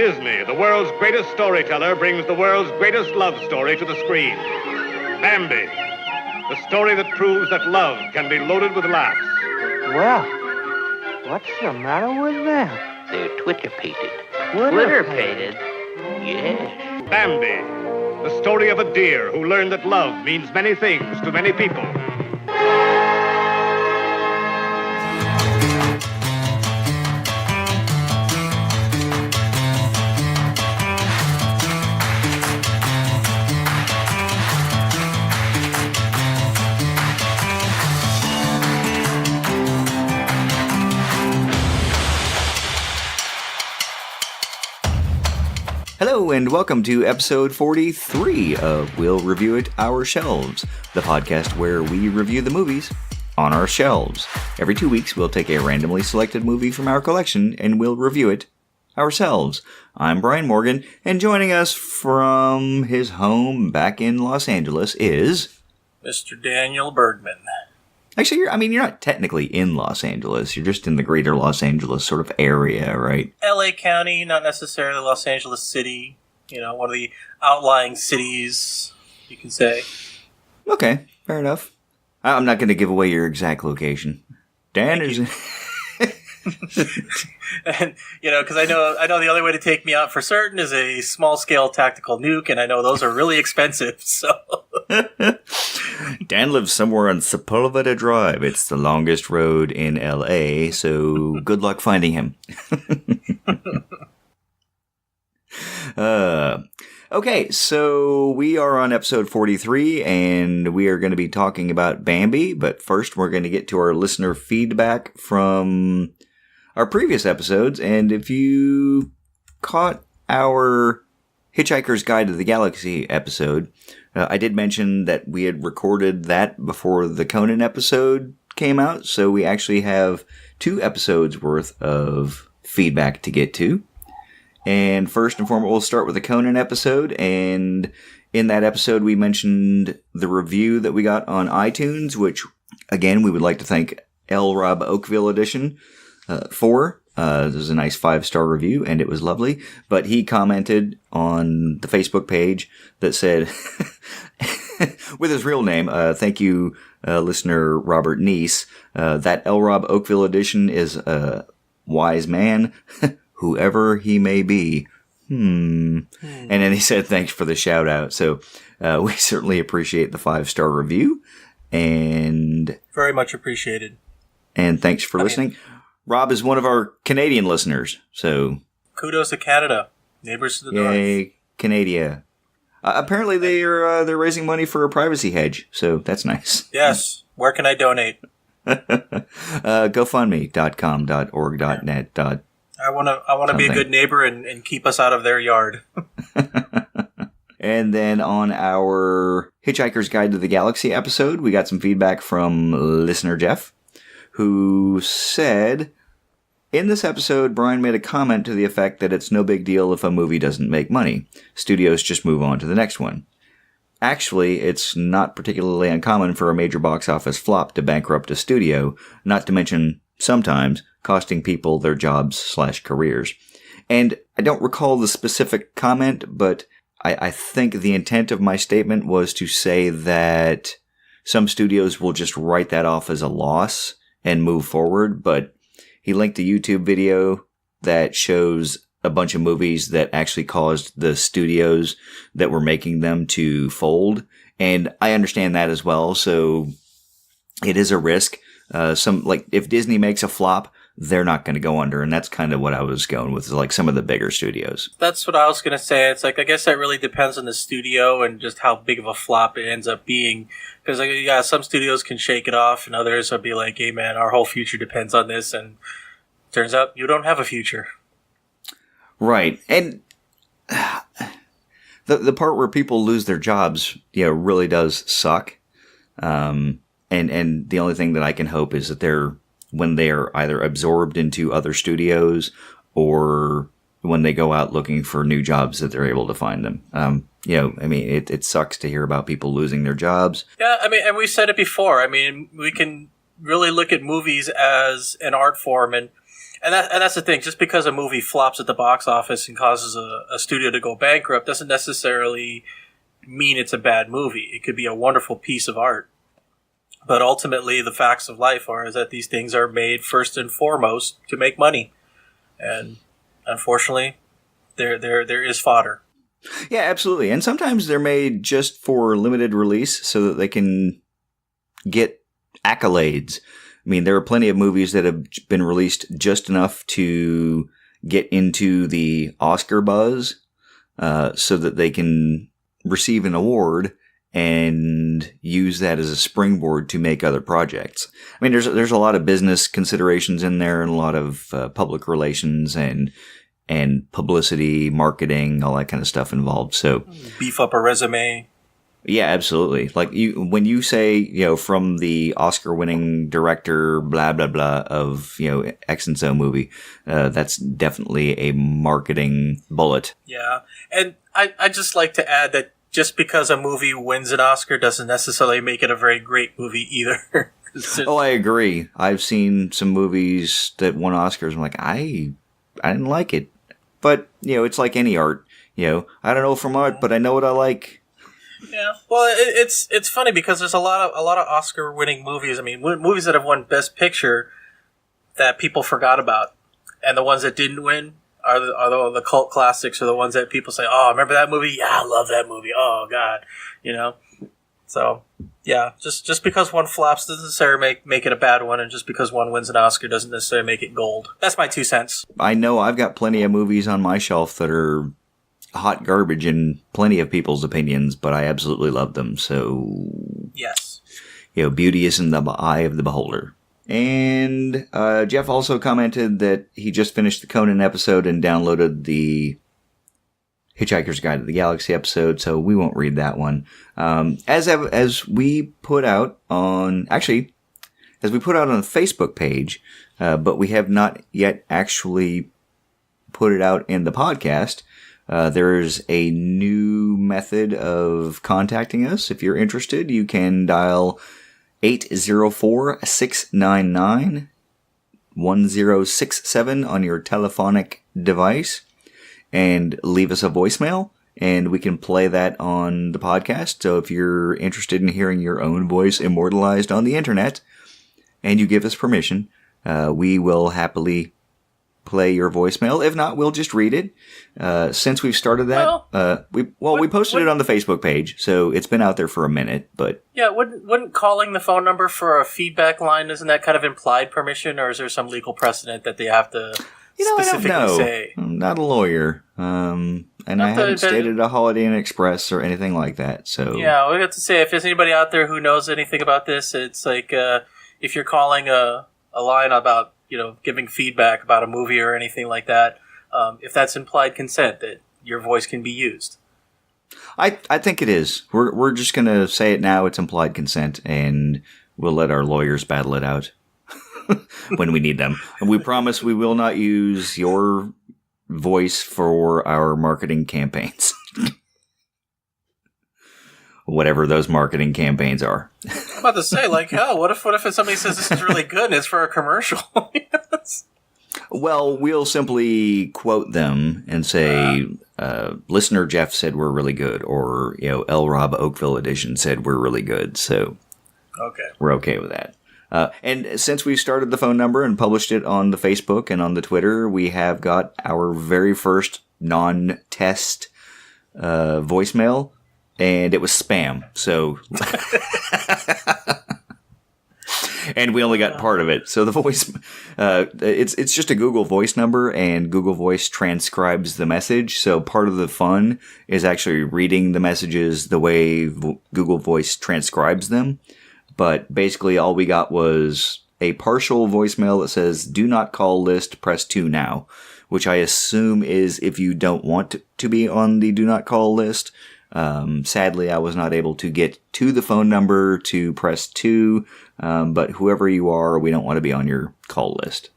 Disney, the world's greatest storyteller, brings the world's greatest love story to the screen. Bambi, the story that proves that love can be loaded with laughs. Well, what's the matter with them? They're Twitter-pated. Twitter-pated? Yes. Bambi, the story of a deer who learned that love means many things to many people. Hello and welcome to episode 43 of We'll Review It Our Shelves, the podcast where we review the movies on our shelves. Every 2 weeks we'll take a randomly selected movie from our collection and we'll review it ourselves. I'm Brian Morgan, and joining us from his home back in Los Angeles is... Mr. Daniel Bergman. Actually, you're not technically in Los Angeles. You're just in the greater Los Angeles sort of area, right? LA County, not necessarily Los Angeles City. You know, one of the outlying cities, you can say. Okay, fair enough. I'm not going to give away your exact location. Dan is... And, you know, because I know the only way to take me out for certain is a small-scale tactical nuke, and I know those are really expensive, so... Dan lives somewhere on Sepulveda Drive. It's the longest road in LA, so good luck finding him. Okay, so we are on episode 43, and we are going to be talking about Bambi, but first we're going to get to our listener feedback from our previous episodes, and if you caught our Hitchhiker's Guide to the Galaxy episode, I did mention that we had recorded that before the Conan episode came out, so we actually have 2 episodes worth of feedback to get to. And first and foremost, we'll start with the Conan episode, and in that episode we mentioned the review that we got on iTunes, which, again, we would like to thank L. Rob Oakville Edition for. This was a nice 5-star review, and it was lovely. But he commented on the Facebook page that said, with his real name, thank you, listener Robert Neese, that L. Rob Oakville Edition is a wise man, whoever he may be. And then he said, thanks for the shout out. So we certainly appreciate the 5-star review. And very much appreciated. And thanks for listening. Rob is one of our Canadian listeners, so... Kudos to Canada. Neighbors to the north. Yay, Canada. Apparently they're raising money for a privacy hedge, so that's nice. Yes. Where can I donate? GoFundMe.com.org.net. I want to be a good neighbor and keep us out of their yard. And then on our Hitchhiker's Guide to the Galaxy episode, we got some feedback from listener Jeff, who said... In this episode, Brian made a comment to the effect that it's no big deal if a movie doesn't make money. Studios just move on to the next one. Actually, it's not particularly uncommon for a major box office flop to bankrupt a studio, not to mention, sometimes, costing people their jobs/careers. And I don't recall the specific comment, but I think the intent of my statement was to say that some studios will just write that off as a loss and move forward, but he linked a YouTube video that shows a bunch of movies that actually caused the studios that were making them to fold. And I understand that as well. So it is a risk. If Disney makes a flop, they're not going to go under. And that's kind of what I was going with, like some of the bigger studios. That's what I was going to say. It's like, I guess that really depends on the studio and just how big of a flop it ends up being. Because, some studios can shake it off and others will be like, hey, man, our whole future depends on this. And turns out you don't have a future. Right. And the part where people lose their jobs, really does suck. And the only thing that I can hope is that when they're either absorbed into other studios or when they go out looking for new jobs, that they're able to find them. It sucks to hear about people losing their jobs. Yeah, and we said it before. We can really look at movies as an art form, and And that's the thing. Just because a movie flops at the box office and causes a studio to go bankrupt doesn't necessarily mean it's a bad movie. It could be a wonderful piece of art. But ultimately, the facts of life is that these things are made first and foremost to make money. And unfortunately, there is fodder. Yeah, absolutely. And sometimes they're made just for limited release so that they can get accolades. I mean, there are plenty of movies that have been released just enough to get into the Oscar buzz so that they can receive an award and use that as a springboard to make other projects. I mean, there's a lot of business considerations in there and a lot of public relations and publicity, marketing, all that kind of stuff involved. So beef up a resume. Yeah, absolutely. Like when you say, from the Oscar-winning director, blah blah blah of X and so movie, that's definitely a marketing bullet. Yeah, and I just like to add that just because a movie wins an Oscar doesn't necessarily make it a very great movie either. Oh, I agree. I've seen some movies that won Oscars. I'm like, I didn't like it, but it's like any art. I don't know from art, but I know what I like. Yeah, well, it's funny because there's a lot of Oscar-winning movies. I mean, movies that have won Best Picture that people forgot about, and the ones that didn't win are the cult classics, or the ones that people say, "Oh, remember that movie? Yeah, I love that movie. Oh God," So yeah, just because one flops doesn't necessarily make it a bad one, and just because one wins an Oscar doesn't necessarily make it gold. That's my 2 cents. I know I've got plenty of movies on my shelf that are hot garbage in plenty of people's opinions, but I absolutely love them. So yes, beauty is in the eye of the beholder. And Jeff also commented that he just finished the Conan episode and downloaded the Hitchhiker's Guide to the Galaxy episode, so we won't read that one. As we put out on the Facebook page, but we have not yet actually put it out in the podcast. There's a new method of contacting us. If you're interested, you can dial 804-699-1067 on your telephonic device and leave us a voicemail, and we can play that on the podcast. So if you're interested in hearing your own voice immortalized on the internet and you give us permission, we will happily play your voicemail. If not, we'll just read it. Since we've started that, we posted it on the Facebook page, so it's been out there for a minute. But yeah, wouldn't calling the phone number for a feedback line, isn't that kind of implied permission, or is there some legal precedent that they have to specifically I don't know. say? I'm not a lawyer, and I haven't stayed at a Holiday Inn Express or anything like that. So yeah, we have to say, if there's anybody out there who knows anything about this, it's like if you're calling a line about giving feedback about a movie or anything like that, if that's implied consent, that your voice can be used. I think it is. We're just going to say it now. It's implied consent, and we'll let our lawyers battle it out when we need them. And we promise we will not use your voice for our marketing campaigns. Whatever those marketing campaigns are. I'm about to say, what if somebody says this is really good and it's for a commercial? Yes. Well, we'll simply quote them and say, listener Jeff said we're really good, or, L. Rob Oakville edition said we're really good. So okay, we're okay with that. And since we started the phone number and published it on the Facebook and on the Twitter, we have got our very first non-test voicemail. And it was spam, so... and we only got part of it. So the voice... it's just a Google Voice number, and Google Voice transcribes the message. So part of the fun is actually reading the messages the way Google Voice transcribes them. But basically all we got was a partial voicemail that says, "Do not call list, press 2 now." Which I assume is if you don't want to be on the do not call list. Sadly, I was not able to get to the phone number to press 2, but whoever you are, we don't want to be on your call list.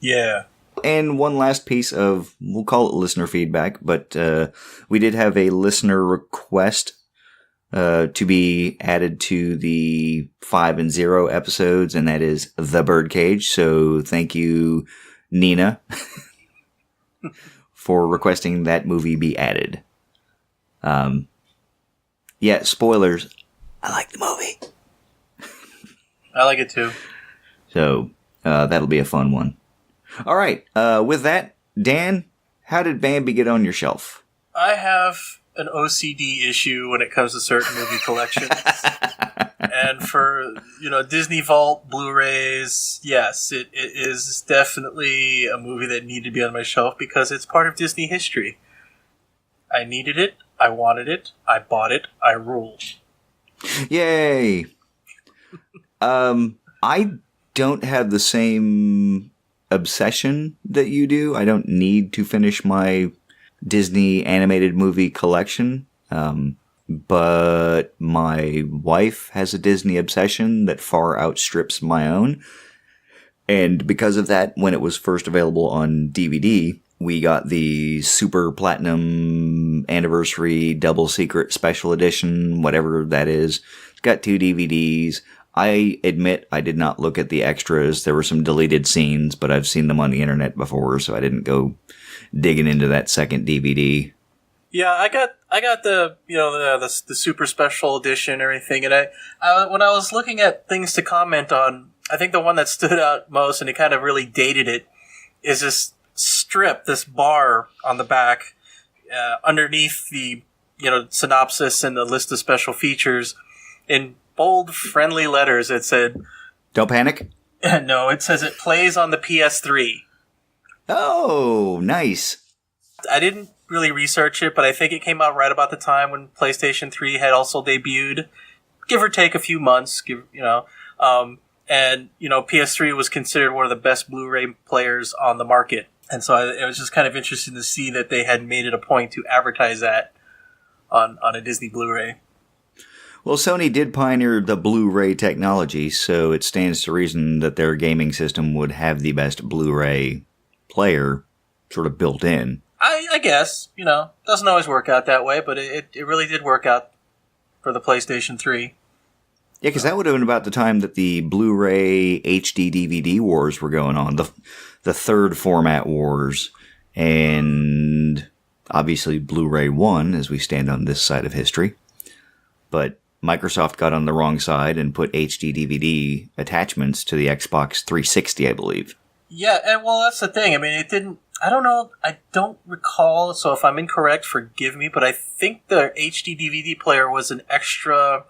Yeah. And one last piece of, we'll call it listener feedback, but we did have a listener request to be added to the 5 and 0 episodes, and that is The Birdcage. So thank you, Nina, for requesting that movie be added. Yeah, spoilers. I like the movie. I like it too. So that'll be a fun one. All right. With that, Dan, how did Bambi get on your shelf? I have an OCD issue when it comes to certain movie collections. And for, Disney Vault Blu-rays, yes, it is definitely a movie that needed to be on my shelf because it's part of Disney history. I needed it. I wanted it. I bought it. I ruled. Yay! I don't have the same obsession that you do. I don't need to finish my Disney animated movie collection. But my wife has a Disney obsession that far outstrips my own. And because of that, when it was first available on DVD, we got the Super Platinum Anniversary Double Secret Special Edition, whatever that is. It's got 2 DVDs. I admit I did not look at the extras. There were some deleted scenes, but I've seen them on the internet before, so I didn't go digging into that second DVD. Yeah, I got the the super special edition and everything, and I when I was looking at things to comment on, I think the one that stood out most and it kind of really dated it is this strip, this bar on the back, underneath the synopsis and the list of special features, in bold, friendly letters. It said, "Don't panic." No, it says it plays on the PS3. Oh, nice. I didn't really research it, but I think it came out right about the time when PlayStation 3 had also debuted, give or take a few months. And PS3 was considered one of the best Blu-ray players on the market, and so it was just kind of interesting to see that they had made it a point to advertise that on a Disney Blu-ray. Well, Sony did pioneer the Blu-ray technology, so it stands to reason that their gaming system would have the best Blu-ray player sort of built in. I guess, doesn't always work out that way, but it really did work out for the PlayStation 3. Yeah, because that would have been about the time that the Blu-ray HD DVD wars were going on, the third format wars, and obviously Blu-ray won as we stand on this side of history. But Microsoft got on the wrong side and put HD DVD attachments to the Xbox 360, I believe. Yeah, and well, that's the thing. I mean, it didn't... I don't know. I don't recall, so if I'm incorrect, forgive me, but I think the HD DVD player was an extra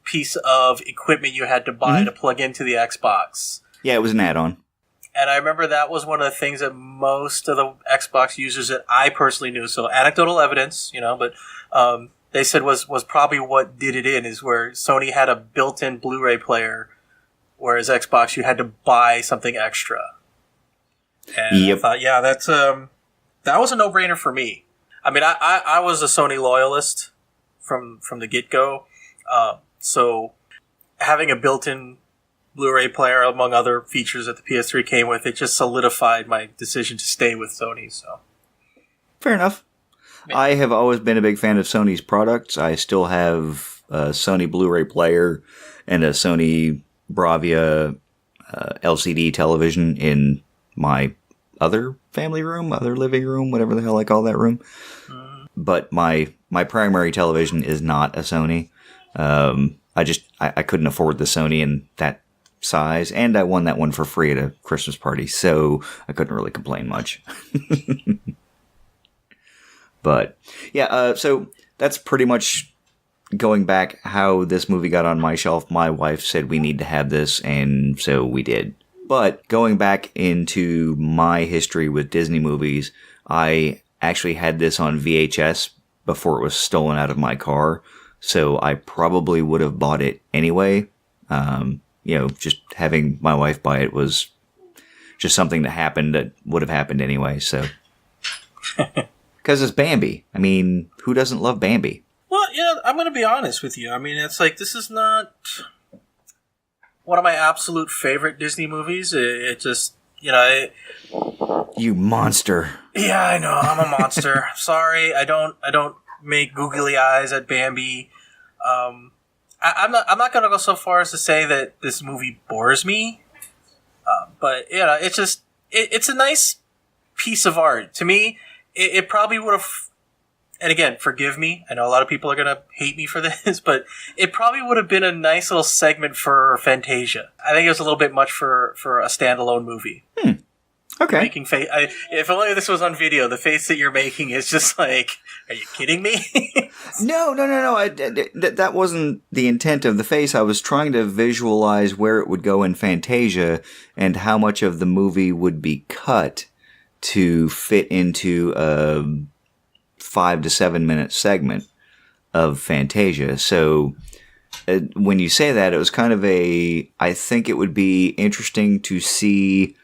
piece of equipment you had to buy to plug into the Xbox. Yeah, it was an add-on. And I remember that was one of the things that most of the Xbox users that I personally knew, so anecdotal evidence, but they said was probably what did it in, is where Sony had a built-in Blu-ray player, whereas Xbox, you had to buy something extra. And I thought, yeah, that was a no-brainer for me. I mean, I was a Sony loyalist from the get-go. So having a built-in Blu-ray player, among other features that the PS3 came with, it just solidified my decision to stay with Sony. So, fair enough. I have always been a big fan of Sony's products. I still have a Sony Blu-ray player and a Sony Bravia LCD television in my other family room, other living room, whatever the hell I call that room. But my primary television is not a Sony. I couldn't afford the Sony in that size, and I won that one for free at a Christmas party, so I couldn't really complain much. But yeah, so that's pretty much going back how this movie got on my shelf. My wife said we need to have this, and so we did. But going back into my history with Disney movies, I actually had this on VHS before it was stolen out of my car, so I probably would have bought it anyway. Just having my wife buy it was just something that happened that would have happened anyway, so. Because it's Bambi. I mean, who doesn't love Bambi? Well, yeah, I'm going to be honest with you. I mean, it's like, this is not one of my absolute favorite Disney movies. It just, You monster. Yeah, I know. I'm a monster. Sorry, I don't make googly eyes at Bambi. I'm not going to go so far as to say that this movie bores me, but it's just it's a nice piece of art to me. It probably would have, and again, forgive me. I know a lot of people are going to hate me for this, but it probably would have been a nice little segment for Fantasia. I think it was a little bit much for a standalone movie. Okay. Making face. If only this was on video, the face that you're making is just like, are you kidding me? No. That wasn't the intent of the face. I was trying to visualize where it would go in Fantasia and how much of the movie would be cut to fit into a 5 to 7 minute segment of Fantasia. So when you say that, it was kind of I think it would be interesting to see,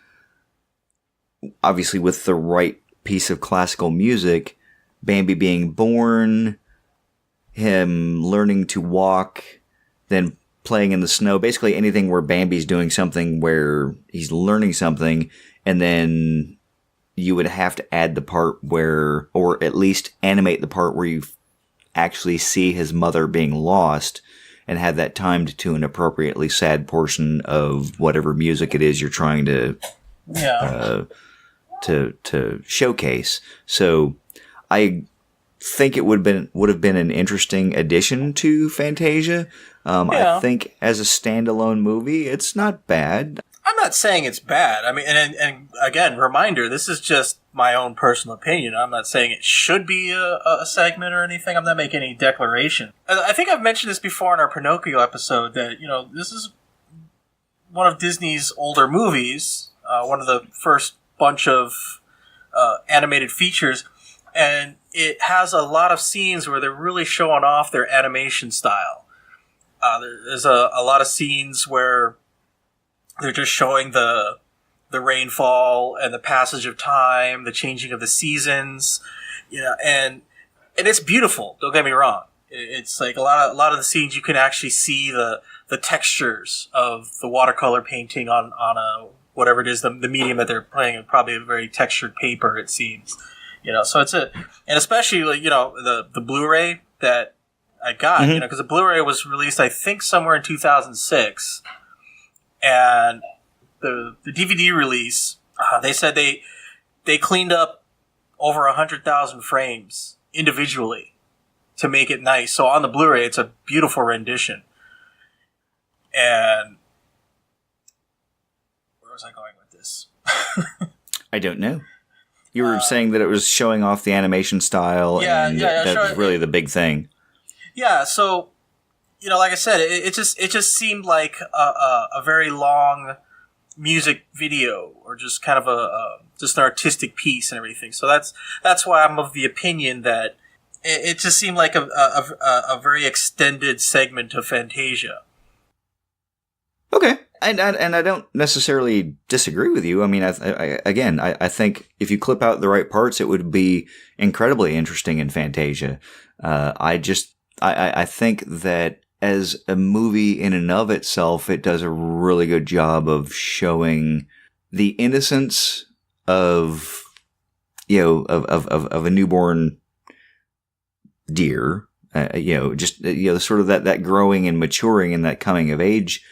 obviously with the right piece of classical music, Bambi being born, him learning to walk, then playing in the snow, basically anything where Bambi's doing something where he's learning something, and then you would have to add the part where, or at least animate the part where you actually see his mother being lost and have that timed to an appropriately sad portion of whatever music it is you're trying to to showcase. So I think it would have been an interesting addition to Fantasia. I think as a standalone movie, it's not bad. I'm not saying it's bad. I mean, and again, reminder, this is just my own personal opinion. I'm not saying it should be a segment or anything. I'm not making any declaration. I think I've mentioned this before in our Pinocchio episode that, this is one of Disney's older movies, one of the first bunch of animated features, and it has a lot of scenes where they're really showing off their animation style. There's a lot of scenes where they're just showing the rainfall and the passage of time, the changing of the seasons, and it's beautiful. Don't get me wrong. It's like a lot of the scenes you can actually see the textures of the watercolor painting on a whatever it is, the medium that they're playing, probably a very textured paper, it seems. So it's and especially the Blu-ray that I got, because the Blu-ray was released, I think, somewhere in 2006. And the DVD release, they said they cleaned up over 100,000 frames individually to make it nice. So on the Blu-ray, it's a beautiful rendition. And where was I going with this? I don't know. You were saying that it was showing off the animation style, and that was really the big thing. Yeah, so like I said, it just seemed like a very long music video, or just kind of just an artistic piece and everything. So that's why I'm of the opinion that it just seemed like a very extended segment of Fantasia. Okay, and I don't necessarily disagree with you. I mean, I think if you clip out the right parts, it would be incredibly interesting in Fantasia. I think that as a movie in and of itself, it does a really good job of showing the innocence of a newborn deer, sort of that growing and maturing and that coming of age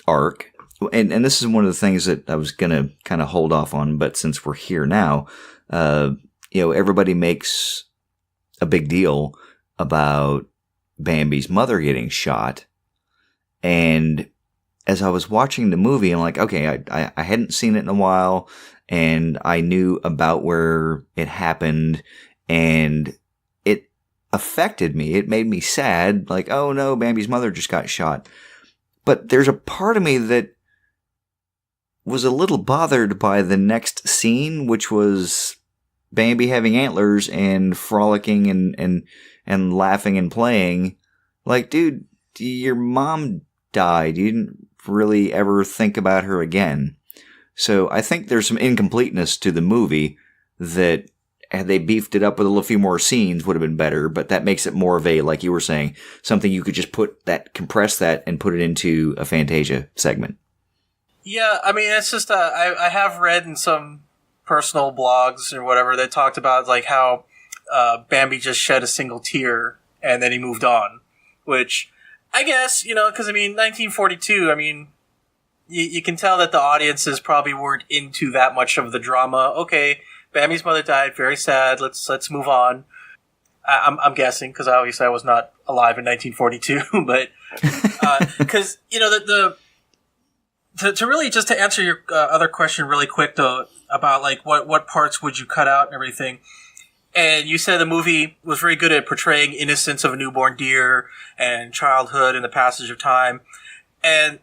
arc. And this is one of the things that I was going to kind of hold off on, but since we're here now, everybody makes a big deal about Bambi's mother getting shot. And as I was watching the movie, I'm like, okay, I hadn't seen it in a while, and I knew about where it happened, and it affected me. It made me sad, like, oh no, Bambi's mother just got shot. But there's a part of me that was a little bothered by the next scene, which was Bambi having antlers and frolicking and laughing and playing. Like, dude, your mom died. You didn't really ever think about her again. So I think there's some incompleteness to the movie that, had they beefed it up with a few more scenes, would have been better. But that makes it more of a, like you were saying, something you could just compress that and put it into a Fantasia segment. Yeah, I mean, it's just, I have read in some personal blogs or whatever that talked about like how Bambi just shed a single tear and then he moved on, which I guess, because 1942, you can tell that the audiences probably weren't into that much of the drama. Okay, Bambi's mother died, very sad, let's move on. I'm guessing, because obviously I was not alive in 1942, but, because, to really, just to answer your other question really quick, though, about, like, what parts would you cut out and everything, and you said the movie was very good at portraying innocence of a newborn deer and childhood and the passage of time, and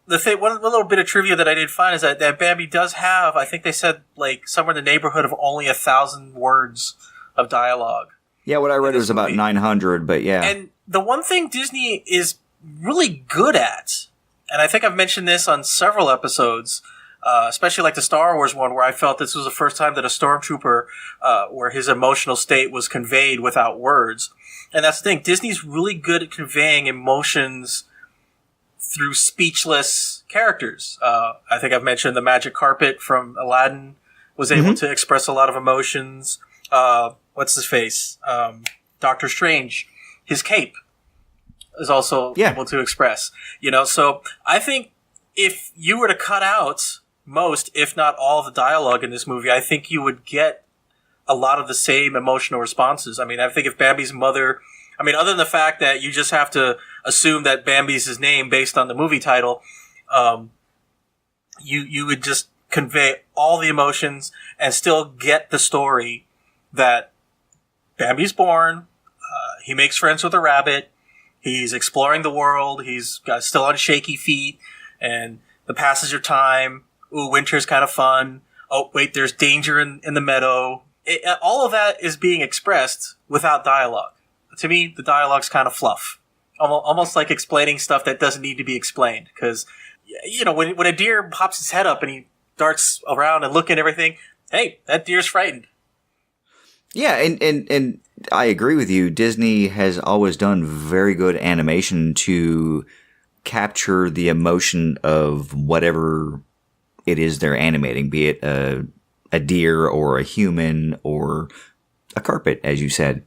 the thing, one little bit of trivia that I did find is that Bambi does have, I think they said, like, somewhere in the neighborhood of only 1,000 words of dialogue. Yeah, what I read was about 900, but yeah. And the one thing Disney is really good at, and I think I've mentioned this on several episodes, especially like the Star Wars one, where I felt this was the first time that a stormtrooper, where his emotional state was conveyed without words. And that's the thing, Disney's really good at conveying emotions through speechless characters. I think I've mentioned the magic carpet from Aladdin was able to express a lot of emotions. What's his face? Doctor Strange, his cape is also able to express, so I think if you were to cut out most, if not all, the dialogue in this movie, I think you would get a lot of the same emotional responses. I think if Bambi's mother, other than the fact that you just have to assume that Bambi's his name based on the movie title, you would just convey all the emotions and still get the story that Bambi's born, he makes friends with a rabbit, he's exploring the world, he's still on shaky feet, and the passage of time, winter's kind of fun, oh wait, there's danger in the meadow. All of that is being expressed without dialogue. To me, the dialogue's kind of fluff. Almost like explaining stuff that doesn't need to be explained. Because, when a deer pops his head up and he darts around and looking at everything, hey, that deer's frightened. Yeah, and I agree with you. Disney has always done very good animation to capture the emotion of whatever it is they're animating, be it a deer or a human or a carpet, as you said.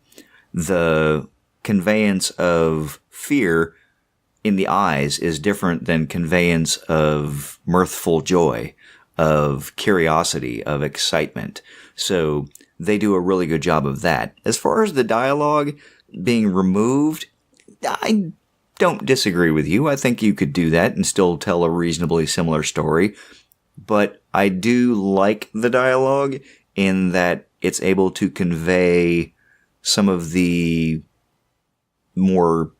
The conveyance of fear in the eyes is different than conveyance of mirthful joy, of curiosity, of excitement. So they do a really good job of that. As far as the dialogue being removed, I don't disagree with you. I think you could do that and still tell a reasonably similar story. But I do like the dialogue in that it's able to convey some of the more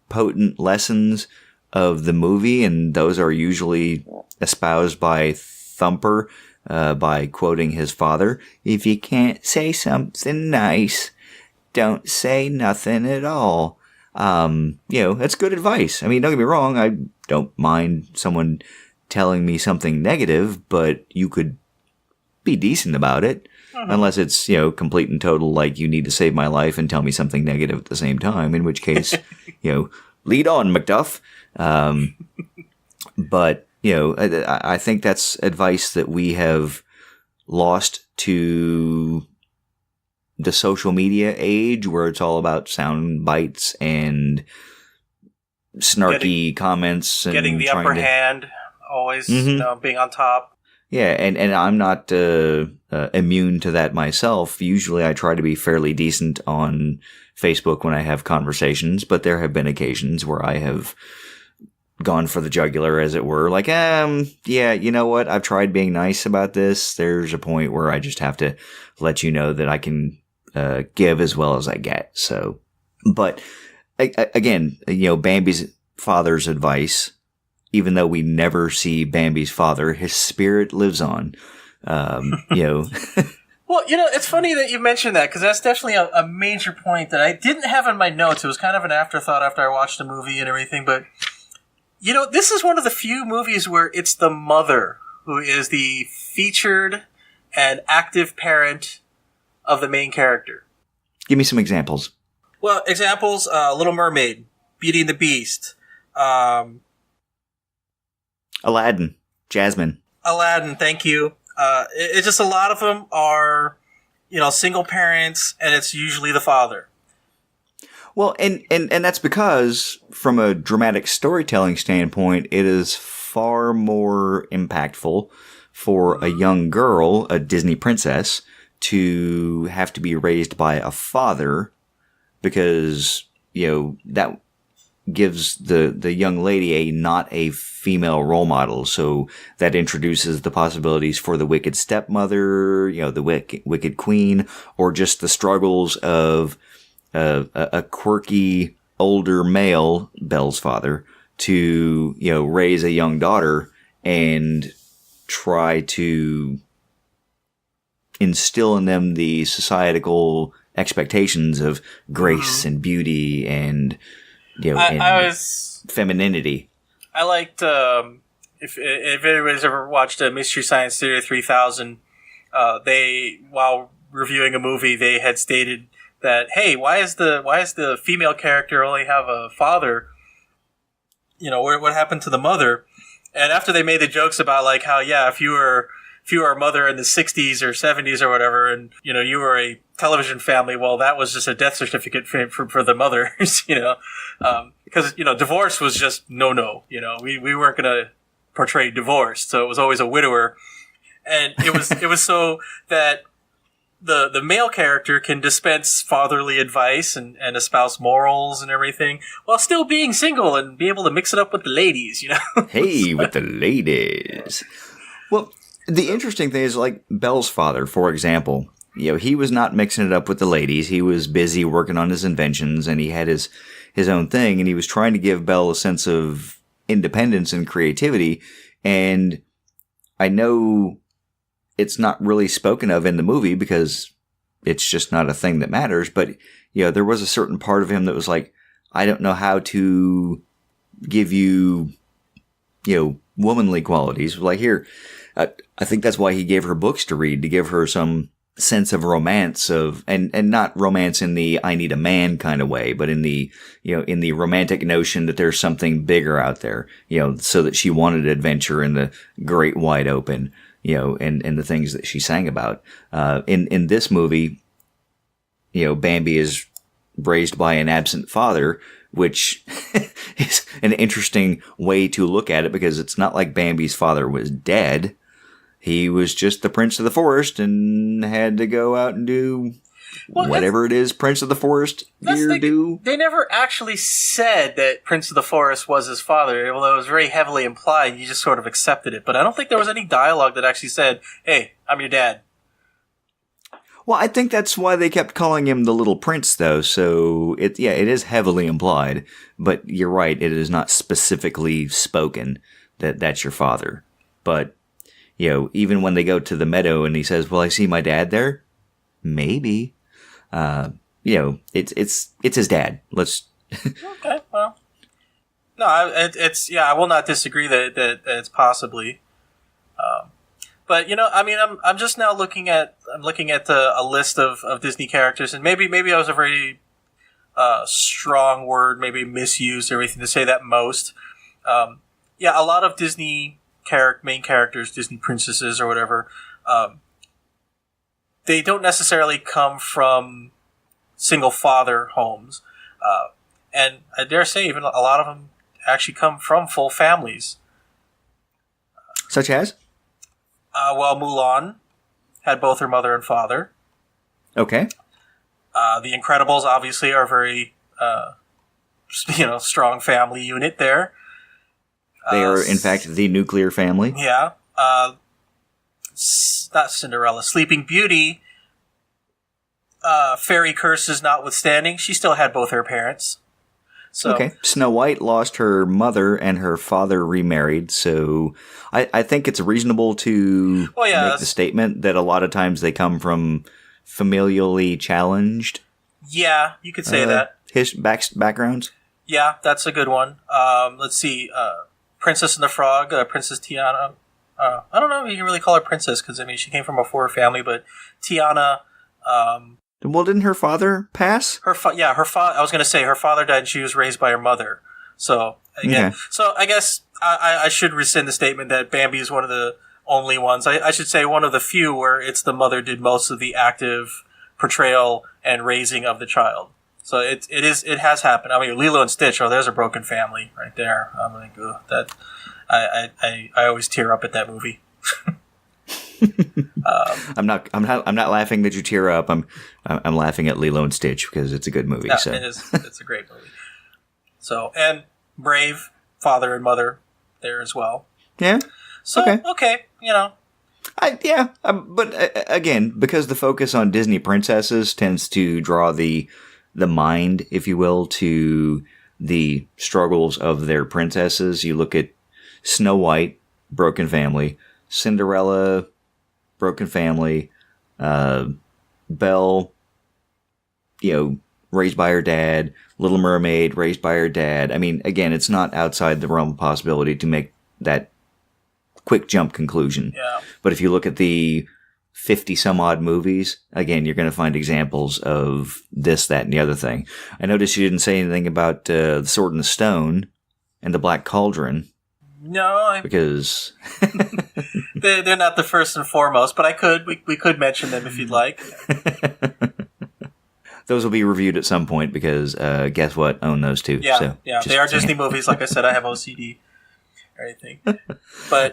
potent lessons of the movie, and those are usually espoused by Thumper, by quoting his father, "If you can't say something nice, don't say nothing at all." That's good advice. Don't get me wrong, I don't mind someone telling me something negative, but you could be decent about it. Unless it's, complete and total, like you need to save my life and tell me something negative at the same time, in which case, lead on, Macduff. But, I think that's advice that we have lost to the social media age, where it's all about sound bites and snarky comments. And getting the upper hand, always being on top. Yeah, and I'm not immune to that myself. Usually I try to be fairly decent on Facebook when I have conversations, but there have been occasions where I have gone for the jugular, as it were. Like, yeah, you know what? I've tried being nice about this. There's a point where I just have to let you know that I can give as well as I get. So, but again, Bambi's father's advice, even though we never see Bambi's father, his spirit lives on. Well, it's funny that you mentioned that, because that's definitely a major point that I didn't have in my notes. It was kind of an afterthought after I watched the movie and everything, but, this is one of the few movies where it's the mother who is the featured and active parent of the main character. Give me some examples. Well, examples, Little Mermaid, Beauty and the Beast, Aladdin, Jasmine. Aladdin, thank you. It's just a lot of them are, single parents, and it's usually the father. Well, and that's because from a dramatic storytelling standpoint, it is far more impactful for a young girl, a Disney princess, to have to be raised by a father because, that gives the young lady not a female role model. So that introduces the possibilities for the wicked stepmother, the wicked queen, or just the struggles of a quirky older male, Belle's father, to, raise a young daughter and try to instill in them the societal expectations of grace and beauty and, femininity. I liked, if anybody's ever watched Mystery Science Theater 3000, while reviewing a movie, they had stated that, hey, why is the female character only have a father? What happened to the mother? And after they made the jokes about like how, if you were a mother in the 60s or 70s or whatever, and you were a television family, well, that was just a death certificate for the mothers, because divorce was just no. We weren't gonna portray divorce, so it was always a widower, and it was so that the male character can dispense fatherly advice and espouse morals and everything while still being single and be able to mix it up with the ladies, Hey, with the ladies. Well, the interesting thing is, like, Belle's father, for example, he was not mixing it up with the ladies. He was busy working on his inventions, and he had his own thing, and he was trying to give Belle a sense of independence and creativity. And I know it's not really spoken of in the movie because it's just not a thing that matters, but, there was a certain part of him that was like, I don't know how to give you, womanly qualities. Like, here, I think that's why he gave her books to read, to give her some sense of romance and not romance in the I need a man kind of way, but in the, in the romantic notion that there's something bigger out there, so that she wanted adventure in the great wide open, and the things that she sang about. In this movie, Bambi is raised by an absent father, which is an interesting way to look at it because it's not like Bambi's father was dead. He was just the prince of the forest and had to go out and do whatever it is Prince of the Forest do. They never actually said that Prince of the Forest was his father, although it was very heavily implied. You just sort of accepted it. But I don't think there was any dialogue that actually said, hey, I'm your dad. Well, I think that's why they kept calling him the Little Prince, though. So, it is heavily implied. But you're right, it is not specifically spoken that that's your father. But even when they go to the meadow and he says, well, I see my dad there. Maybe. It's his dad. Let's. Okay, well. No, I will not disagree that it's possibly. But, I'm just now looking at a list of Disney characters, and maybe I was a very, strong word, maybe misused or everything to say that most. A lot of Disney main characters, Disney princesses or whatever, they don't necessarily come from single father homes. And I dare say even a lot of them actually come from full families. Such as? Mulan had both her mother and father. Okay. The Incredibles obviously are a very, strong family unit there. They are, in fact, the nuclear family. Yeah. Not Cinderella. Sleeping Beauty, fairy curses notwithstanding, she still had both her parents. So, okay. Snow White lost her mother and her father remarried, so I think it's reasonable to make the statement that a lot of times they come from familially challenged. Yeah, you could say that. Backgrounds? Yeah, that's a good one. Let's see. Princess and the Frog, Princess Tiana. I don't know if you can really call her princess because, she came from a poor family, but Tiana. Well, didn't her father pass? Her father. I was going to say her father died and she was raised by her mother. So, again, So I guess I should rescind the statement that Bambi is one of the only ones. I should say one of the few where it's the mother did most of the active portrayal and raising of the child. So it has happened. I mean, Lilo and Stitch. Oh, there's a broken family right there. I'm like, ugh, that I always tear up at that movie. I'm not laughing that you tear up. I'm laughing at Lilo and Stitch because it's a good movie. Yeah, so it's a great movie. So, and Brave, father and mother there as well. Yeah. So okay, but again, because the focus on Disney princesses tends to draw the mind, if you will, to the struggles of their princesses. You look at Snow White, broken family; Cinderella, broken family; Belle, raised by her dad; Little Mermaid, raised by her dad. I mean, again, it's not outside the realm of possibility to make that quick jump conclusion. Yeah. But if you look at the 50 some odd movies, again, you're going to find examples of this, that, and the other thing. I noticed you didn't say anything about The Sword and the Stone and The Black Cauldron. No, because they're not the first and foremost, but we could mention them if you'd like. Those will be reviewed at some point because guess what? Own those too. Yeah, so, they are Disney movies. Like I said, I have OCD or anything. But,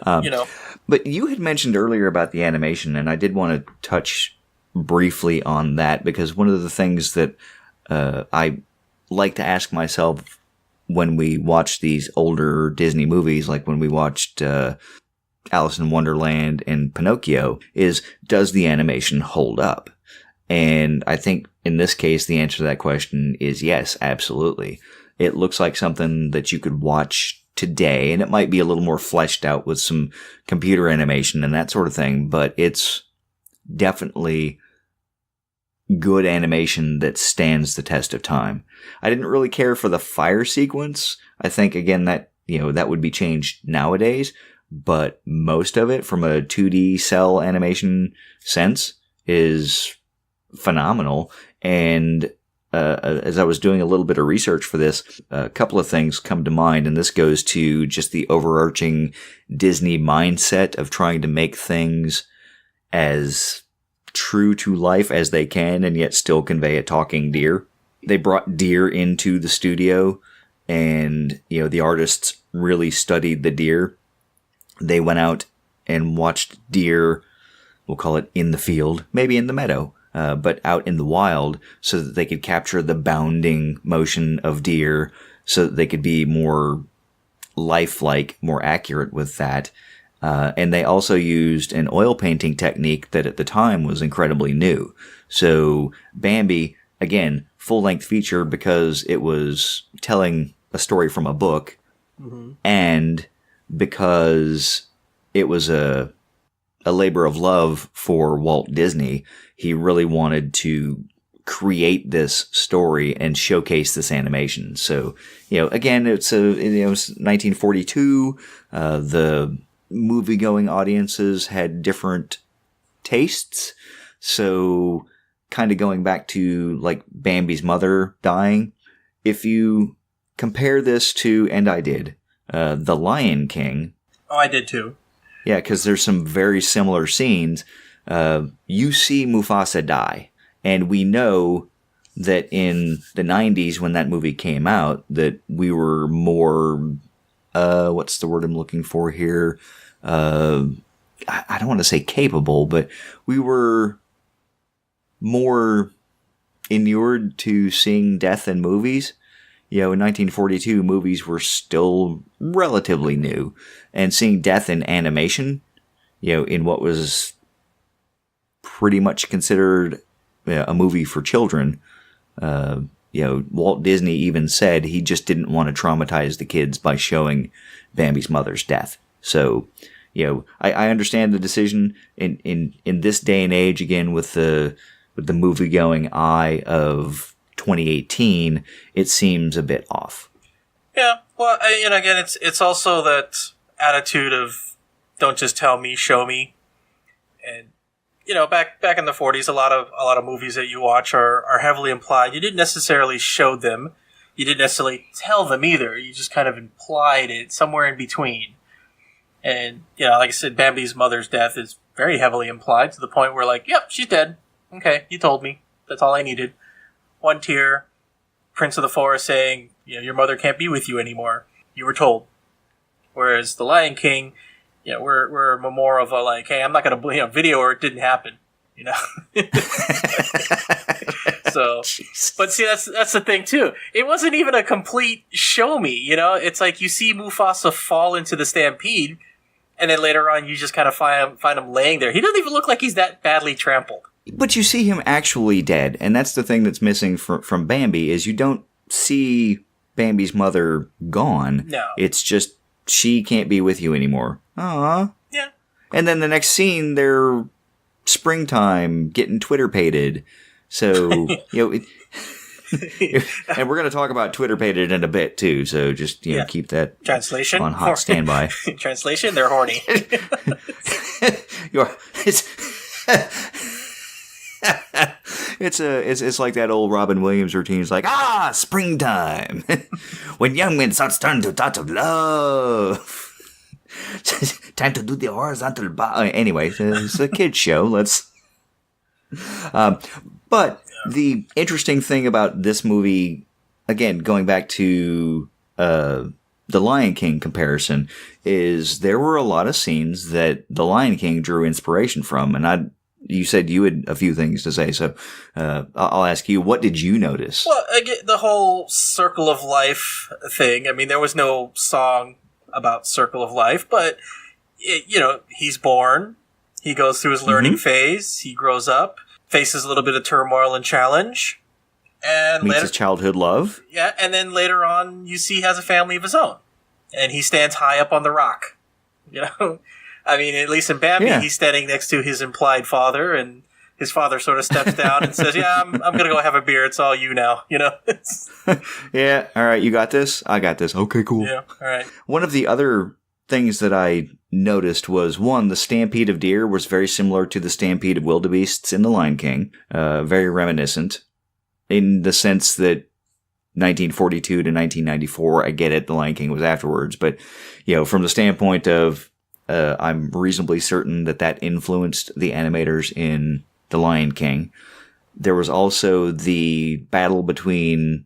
But you had mentioned earlier about the animation, and I did want to touch briefly on that because one of the things that I like to ask myself when we watch these older Disney movies, like when we watched Alice in Wonderland and Pinocchio, is does the animation hold up? And I think in this case, the answer to that question is yes, absolutely. It looks like something that you could watch today, and it might be a little more fleshed out with some computer animation and that sort of thing, but it's definitely good animation that stands the test of time. I didn't really care for the fire sequence. I think, again, that, that would be changed nowadays, but most of it from a 2D cell animation sense is phenomenal. And as I was doing a little bit of research for this, a couple of things come to mind, and this goes to just the overarching Disney mindset of trying to make things as true to life as they can and yet still convey a talking deer. They brought deer into the studio, and, the artists really studied the deer. They went out and watched deer, we'll call it in the field, maybe in the meadow, but out in the wild, so that they could capture the bounding motion of deer, so that they could be more lifelike, more accurate with that. And they also used an oil painting technique that at the time was incredibly new. So Bambi, again, full-length feature because it was telling a story from a book, and because it was a labor of love for Walt Disney. He really wanted to create this story and showcase this animation. So, again, it's 1942. The movie-going audiences had different tastes. So, kind of going back to like Bambi's mother dying, if you compare this to, and I did, The Lion King. Oh, I did too. Yeah, because there's some very similar scenes. You see Mufasa die, and we know that in the 90s when that movie came out, that we were more, what's the word I'm looking for here? I don't want to say capable, but we were more inured to seeing death in movies. In 1942, movies were still relatively new, and seeing death in animation, in what was pretty much considered a movie for children, Walt Disney even said he just didn't want to traumatize the kids by showing Bambi's mother's death. So, I understand the decision in this day and age, again, with the movie-going eye of 2018, it seems a bit off. Yeah, well, again, it's also that attitude of don't just tell me, show me. And back in the 40s, a lot of movies that you watch are heavily implied. You didn't necessarily show them, you didn't necessarily tell them either. You just kind of implied it somewhere in between. And like I said, Bambi's mother's death is very heavily implied to the point where, like, yep, she's dead. Okay, you told me. That's all I needed. One tear, Prince of the Forest saying, your mother can't be with you anymore. You were told. Whereas the Lion King, we're more of a like, hey, I'm not going to video or it didn't happen. So, Jeez. but see, that's the thing too. It wasn't even a complete show me, It's like you see Mufasa fall into the stampede, and then later on you just kind of find him laying there. He doesn't even look like he's that badly trampled. But you see him actually dead, and that's the thing that's missing from Bambi is you don't see Bambi's mother gone. No. It's just she can't be with you anymore. Aww. Yeah. And then the next scene, they're springtime, getting Twitter-pated. So, and we're going to talk about Twitter-pated in a bit, too. So just, keep that Translation on hot standby. Translation, they're horny. It's like that old Robin Williams routine. It's like, springtime. When young men start turning to thoughts of love. Time to do the horizontal bar. Anyway, it's a kid's show. Let's. But the interesting thing about this movie, again, going back to the Lion King comparison, is there were a lot of scenes that the Lion King drew inspiration from, and you said you had a few things to say, so I'll ask you, what did you notice? Well, again, the whole circle of life thing. I mean, there was no song about circle of life, but he's born, he goes through his learning phase, he grows up, faces a little bit of turmoil and challenge, and meets his childhood love. Yeah, and then later on, you see he has a family of his own, and he stands high up on the rock. I mean, at least in Bambi, he's standing next to his implied father, and his father sort of steps down and says, "Yeah, I'm gonna go have a beer. It's all you now." Yeah. All right. You got this. I got this. Okay. Cool. Yeah. All right. One of the other things that I noticed was, one, the stampede of deer was very similar to the stampede of wildebeests in The Lion King. Very reminiscent in the sense that 1942 to 1994, I get it, The Lion King was afterwards. But, from the standpoint of, I'm reasonably certain that influenced the animators in The Lion King. There was also the battle between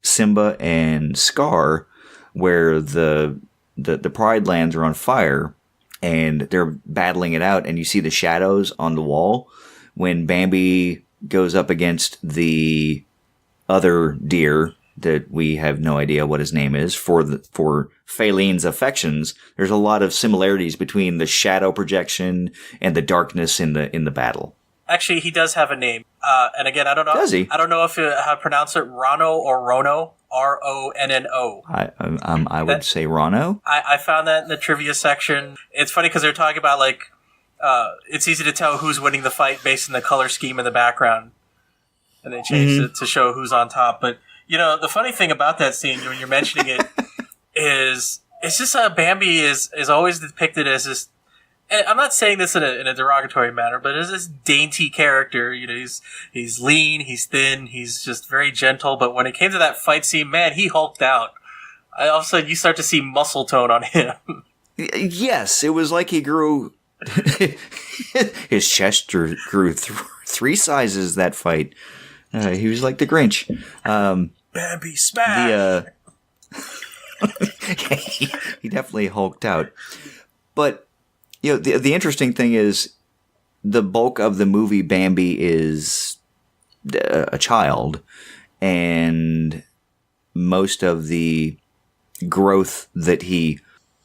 Simba and Scar, where the Pride Lands are on fire, and they're battling it out, and you see the shadows on the wall when Bambi goes up against the other deer that we have no idea what his name is for Feline's affections. There's a lot of similarities between the shadow projection and the darkness in the battle. Actually, he does have a name, and again, I don't know. Does he? I don't know how to pronounce it. Rano or Rono. Ronno. I would say Rano. I found that in the trivia section. It's funny because they're talking about it's easy to tell who's winning the fight based on the color scheme in the background, and they changed it to show who's on top. But the funny thing about that scene when you're mentioning it is it's just Bambi is always depicted as this. And I'm not saying this in a derogatory manner, but as this dainty character, he's lean, he's thin, he's just very gentle. But when it came to that fight scene, man, he hulked out. All of a sudden, you start to see muscle tone on him. Yes, it was like he grew. His chest grew 3 sizes that fight. He was like the Grinch. Bambi smash. He definitely hulked out, but. The interesting thing is the bulk of the movie Bambi is a child, and most of the growth that he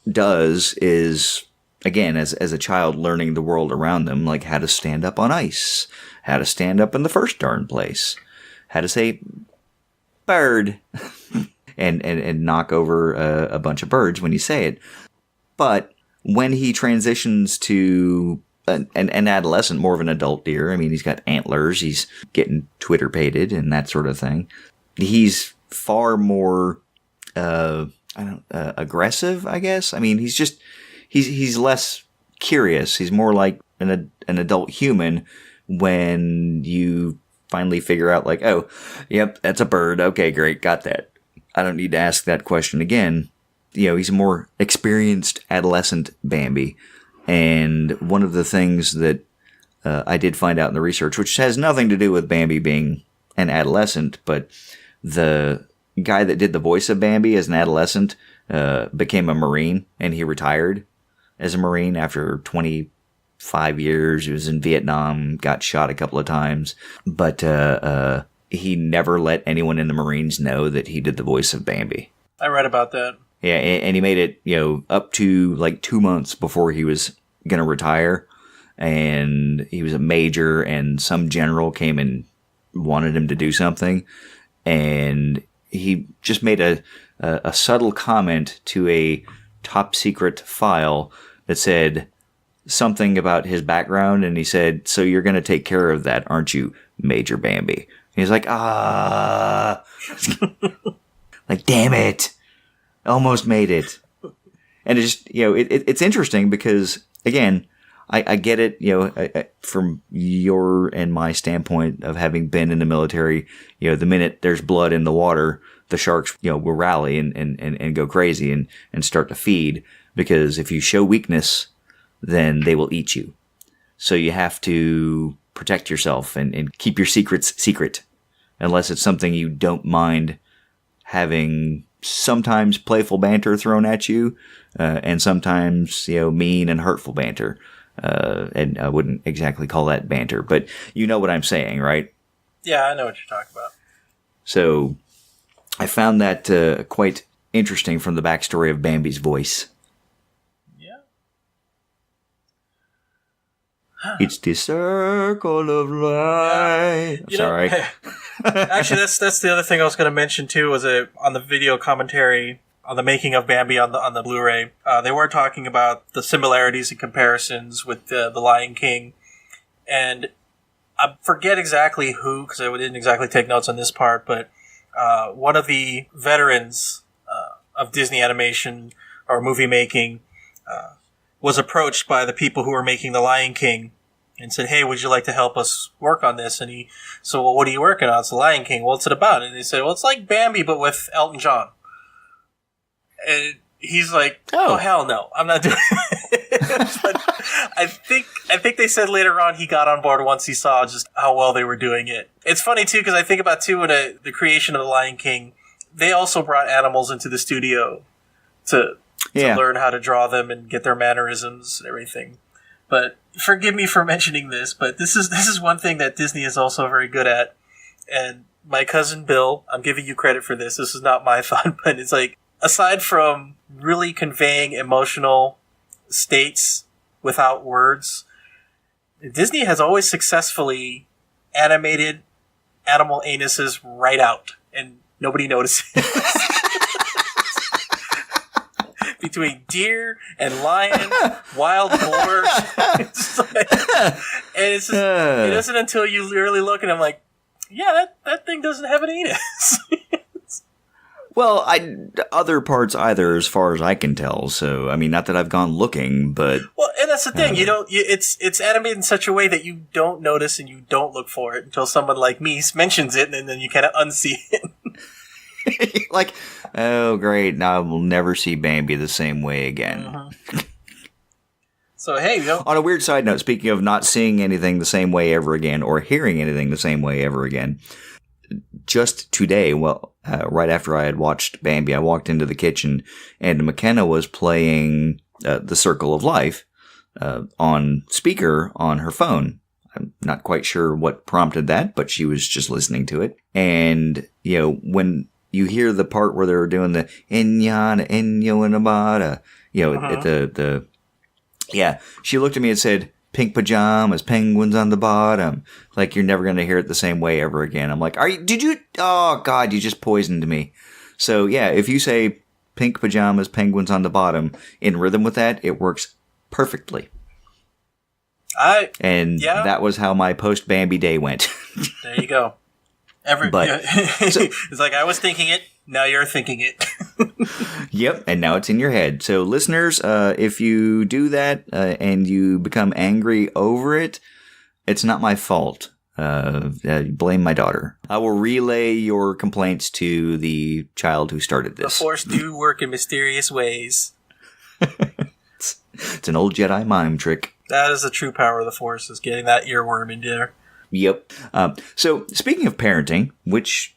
does is, again, as a child learning the world around them, like how to stand up on ice, how to stand up in the first darn place, how to say bird, and knock over a bunch of birds when you say it. But when he transitions to an adolescent, more of an adult deer, I mean, he's got antlers, he's getting Twitter-pated and that sort of thing. He's far more, aggressive, I guess. I mean, he's less curious. He's more like an adult human when you finally figure out, like, oh, yep, that's a bird. Okay, great, got that. I don't need to ask that question again. He's a more experienced adolescent Bambi. And one of the things that I did find out in the research, which has nothing to do with Bambi being an adolescent, but the guy that did the voice of Bambi as an adolescent became a Marine, and he retired as a Marine after 25 years. He was in Vietnam, got shot a couple of times, but he never let anyone in the Marines know that he did the voice of Bambi. I read about that. Yeah, and he made it, up to like 2 months before he was going to retire. And he was a major, and some general came and wanted him to do something. And he just made a subtle comment to a top secret file that said something about his background. And he said, "So you're going to take care of that, aren't you, Major Bambi?" And he's like, like, damn it. Almost made it. And it's just, it's interesting because, again, I get it, from your and my standpoint of having been in the military, the minute there's blood in the water, the sharks, will rally and go crazy and start to feed, because if you show weakness, then they will eat you. So you have to protect yourself and keep your secrets secret, unless it's something you don't mind having sometimes playful banter thrown at you, and sometimes, mean and hurtful banter. And I wouldn't exactly call that banter, but you know what I'm saying, right? Yeah, I know what you're talking about. So I found that quite interesting from the backstory of Bambi's voice. Yeah. It's the circle of life. Sorry. Actually, that's the other thing I was going to mention too. Was on the video commentary on the making of Bambi on the Blu-ray, they were talking about the similarities and comparisons with the Lion King, and I forget exactly who, because I didn't exactly take notes on this part, but one of the veterans of Disney animation or movie making was approached by the people who were making the Lion King and said, "Hey, would you like to help us work on this?" And he said, "Well, what are you working on?" "It's the Lion King." "What's it about?" And they said, "Well, it's like Bambi, but with Elton John." And he's like, "Oh, hell no, I'm not doing it." But I think they said later on he got on board once he saw just how well they were doing it. It's funny too, because I think about too, when the creation of the Lion King, they also brought animals into the studio to learn how to draw them and get their mannerisms and everything. But forgive me for mentioning this, but this is one thing that Disney is also very good at. And my cousin Bill, I'm giving you credit for this. This is not my thought, but it's like, aside from really conveying emotional states without words, Disney has always successfully animated animal anuses right out, and nobody notices. Between deer and lion, wild boars, and it's just, it isn't until you really look and I'm like, yeah, that thing doesn't have an anus. Well, other parts either, as far as I can tell. So, I mean, not that I've gone looking, but well, and that's the thing. It's animated in such a way that you don't notice and you don't look for it until someone like me mentions it, and then you kind of unsee it. Like, oh, great! Now I will never see Bambi the same way again. Uh-huh. So, hey, on a weird side note, speaking of not seeing anything the same way ever again, or hearing anything the same way ever again. Just today, right after I had watched Bambi, I walked into the kitchen and McKenna was playing The Circle of Life on speaker on her phone. I'm not quite sure what prompted that, but she was just listening to it. And, when you hear the part where they're doing the Enyana, Enyo, and Abada, she looked at me and said, "Pink pajamas, penguins on the bottom." Like, you're never going to hear it the same way ever again. I'm like, oh God, you just poisoned me. So yeah, if you say pink pajamas, penguins on the bottom in rhythm with that, it works perfectly. That was how my post Bambi day went. There you go. It's like, I was thinking it, now you're thinking it. Yep, and now it's in your head. So listeners, if you do that and you become angry over it, it's not my fault. Blame my daughter. I will relay your complaints to the child who started this. The Force do work in mysterious ways. It's an old Jedi mime trick. That is the true power of the Force, is getting that earworm in there. Yep. So speaking of parenting, which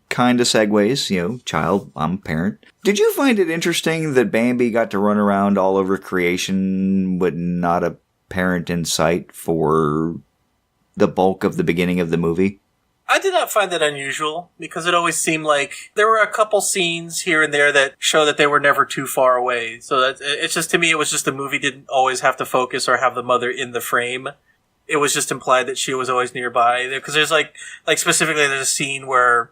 kind of segues, child, I'm a parent. Did you find it interesting that Bambi got to run around all over creation with not a parent in sight for the bulk of the beginning of the movie? I did not find that unusual, because it always seemed like there were a couple scenes here and there that show that they were never too far away. So that it's just, to me, it was just the movie didn't always have to focus or have the mother in the frame. It was just implied that she was always nearby. Because there's like specifically there's a scene where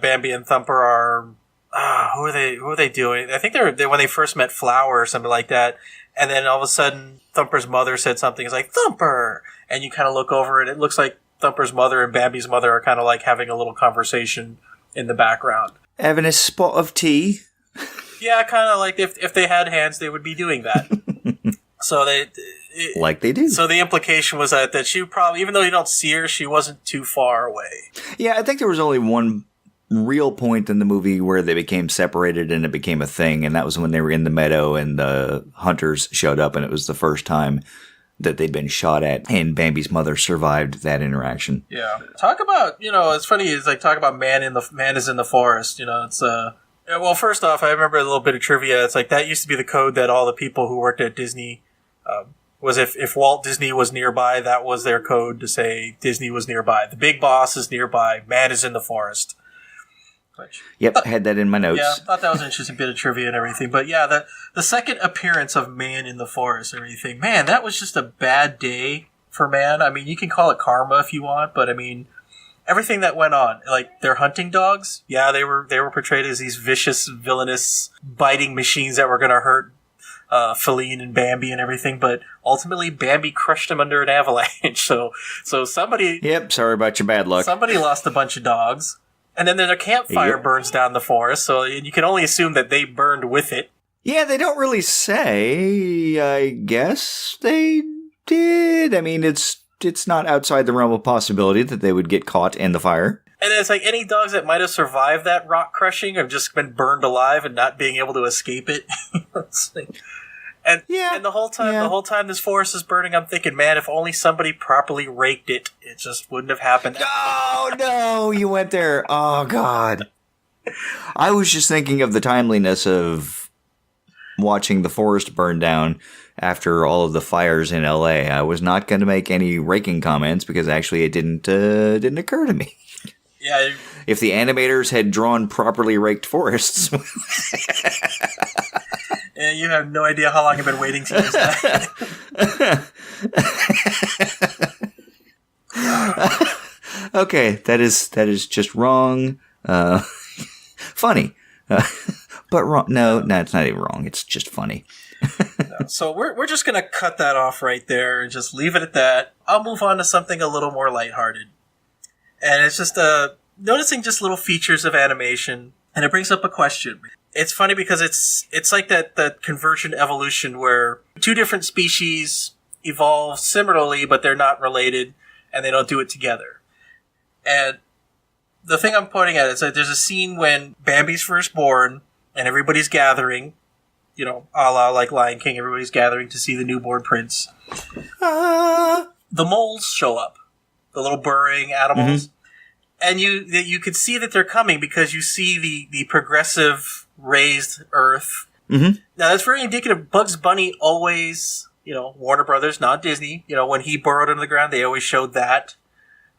Bambi and Thumper are, who are they doing? I think they when they first met Flower or something like that. And then all of a sudden Thumper's mother said something. It's like, Thumper! And you kind of look over and it looks like Thumper's mother and Bambi's mother are kind of like having a little conversation in the background. Having a spot of tea? Yeah, kind of like if they had hands, they would be doing that. So like they do. So the implication was that she probably, even though you don't see her, she wasn't too far away. Yeah, I think there was only one real point in the movie where they became separated and it became a thing, and that was when they were in the meadow and the hunters showed up, and it was the first time that they'd been shot at, and Bambi's mother survived that interaction. Yeah. Talk about, it's funny, it's like talk about man is in the forest, it's well, first off, I remember a little bit of trivia. It's like that used to be the code that all the people who worked at Disney was if Walt Disney was nearby, that was their code to say Disney was nearby. The big boss is nearby. Man is in the forest. Yep, had that in my notes. Yeah, thought that was an interesting bit of trivia and everything. But yeah, the second appearance of Man in the forest and everything, man, that was just a bad day for Man. I mean, you can call it karma if you want, but I mean, everything that went on, like their hunting dogs, yeah, they were portrayed as these vicious, villainous, biting machines that were going to hurt Feline and Bambi and everything, but ultimately Bambi crushed him under an avalanche. So somebody... Yep, sorry about your bad luck. Somebody lost a bunch of dogs. And then their campfire burns down the forest, so you can only assume that they burned with it. Yeah, they don't really say. I guess they did. I mean, it's not outside the realm of possibility that they would get caught in the fire. And it's like any dogs that might have survived that rock crushing have just been burned alive and not being able to escape it. And the whole time this forest is burning, I'm thinking, man, if only somebody properly raked it, it just wouldn't have happened. No, you went there. Oh, God. I was just thinking of the timeliness of watching the forest burn down after all of the fires in LA. I was not going to make any raking comments because actually it didn't occur to me. Yeah. If the animators had drawn properly raked forests... Yeah, you have no idea how long I've been waiting to use that. Okay, that is just wrong. Funny, but wrong. No, it's not even wrong. It's just funny. So we're just gonna cut that off right there and just leave it at that. I'll move on to something a little more lighthearted, and it's just noticing just little features of animation, and it brings up a question. It's funny because it's like that convergent evolution where two different species evolve similarly, but they're not related, and they don't do it together. And the thing I'm pointing at is that there's a scene when Bambi's first born, and everybody's gathering, a la like Lion King, everybody's gathering to see the newborn prince. The moles show up, the little burrowing animals. Mm-hmm. And you could see that they're coming because you see the progressive raised earth. Mm-hmm. Now, that's very indicative. Bugs Bunny always, Warner Brothers, not Disney, when he burrowed into the ground, they always showed that,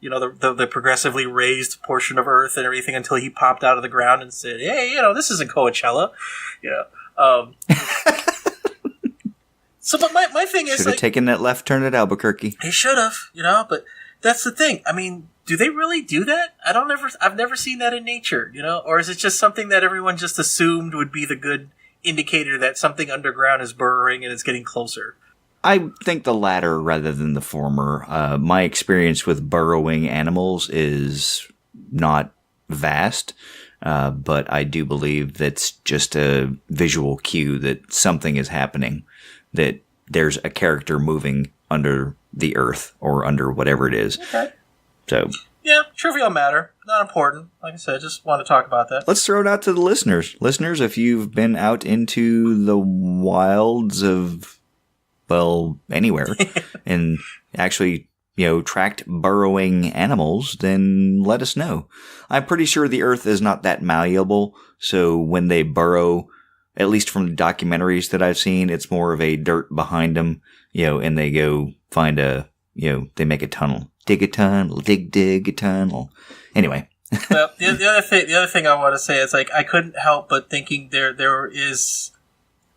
the progressively raised portion of earth and everything until he popped out of the ground and said, hey, this isn't Coachella. So, but my thing is... Should have taken that left turn at Albuquerque. He should have, but that's the thing. I mean... Do they really do that? I've never seen that in nature, or is it just something that everyone just assumed would be the good indicator that something underground is burrowing and it's getting closer? I think the latter rather than the former. My experience with burrowing animals is not vast, but I do believe that's just a visual cue that something is happening, that there's a character moving under the earth or under whatever it is. Okay. So yeah, trivial matter, not important. Like I said, just want to talk about that. Let's throw it out to the listeners. Listeners, if you've been out into the wilds of, anywhere, and actually tracked burrowing animals, then let us know. I'm pretty sure the Earth is not that malleable, so when they burrow, at least from the documentaries that I've seen, it's more of a dirt behind them, and they go find they make a tunnel. Dig a tunnel, dig a tunnel. Anyway. Well, the other thing I want to say is, I couldn't help but thinking there is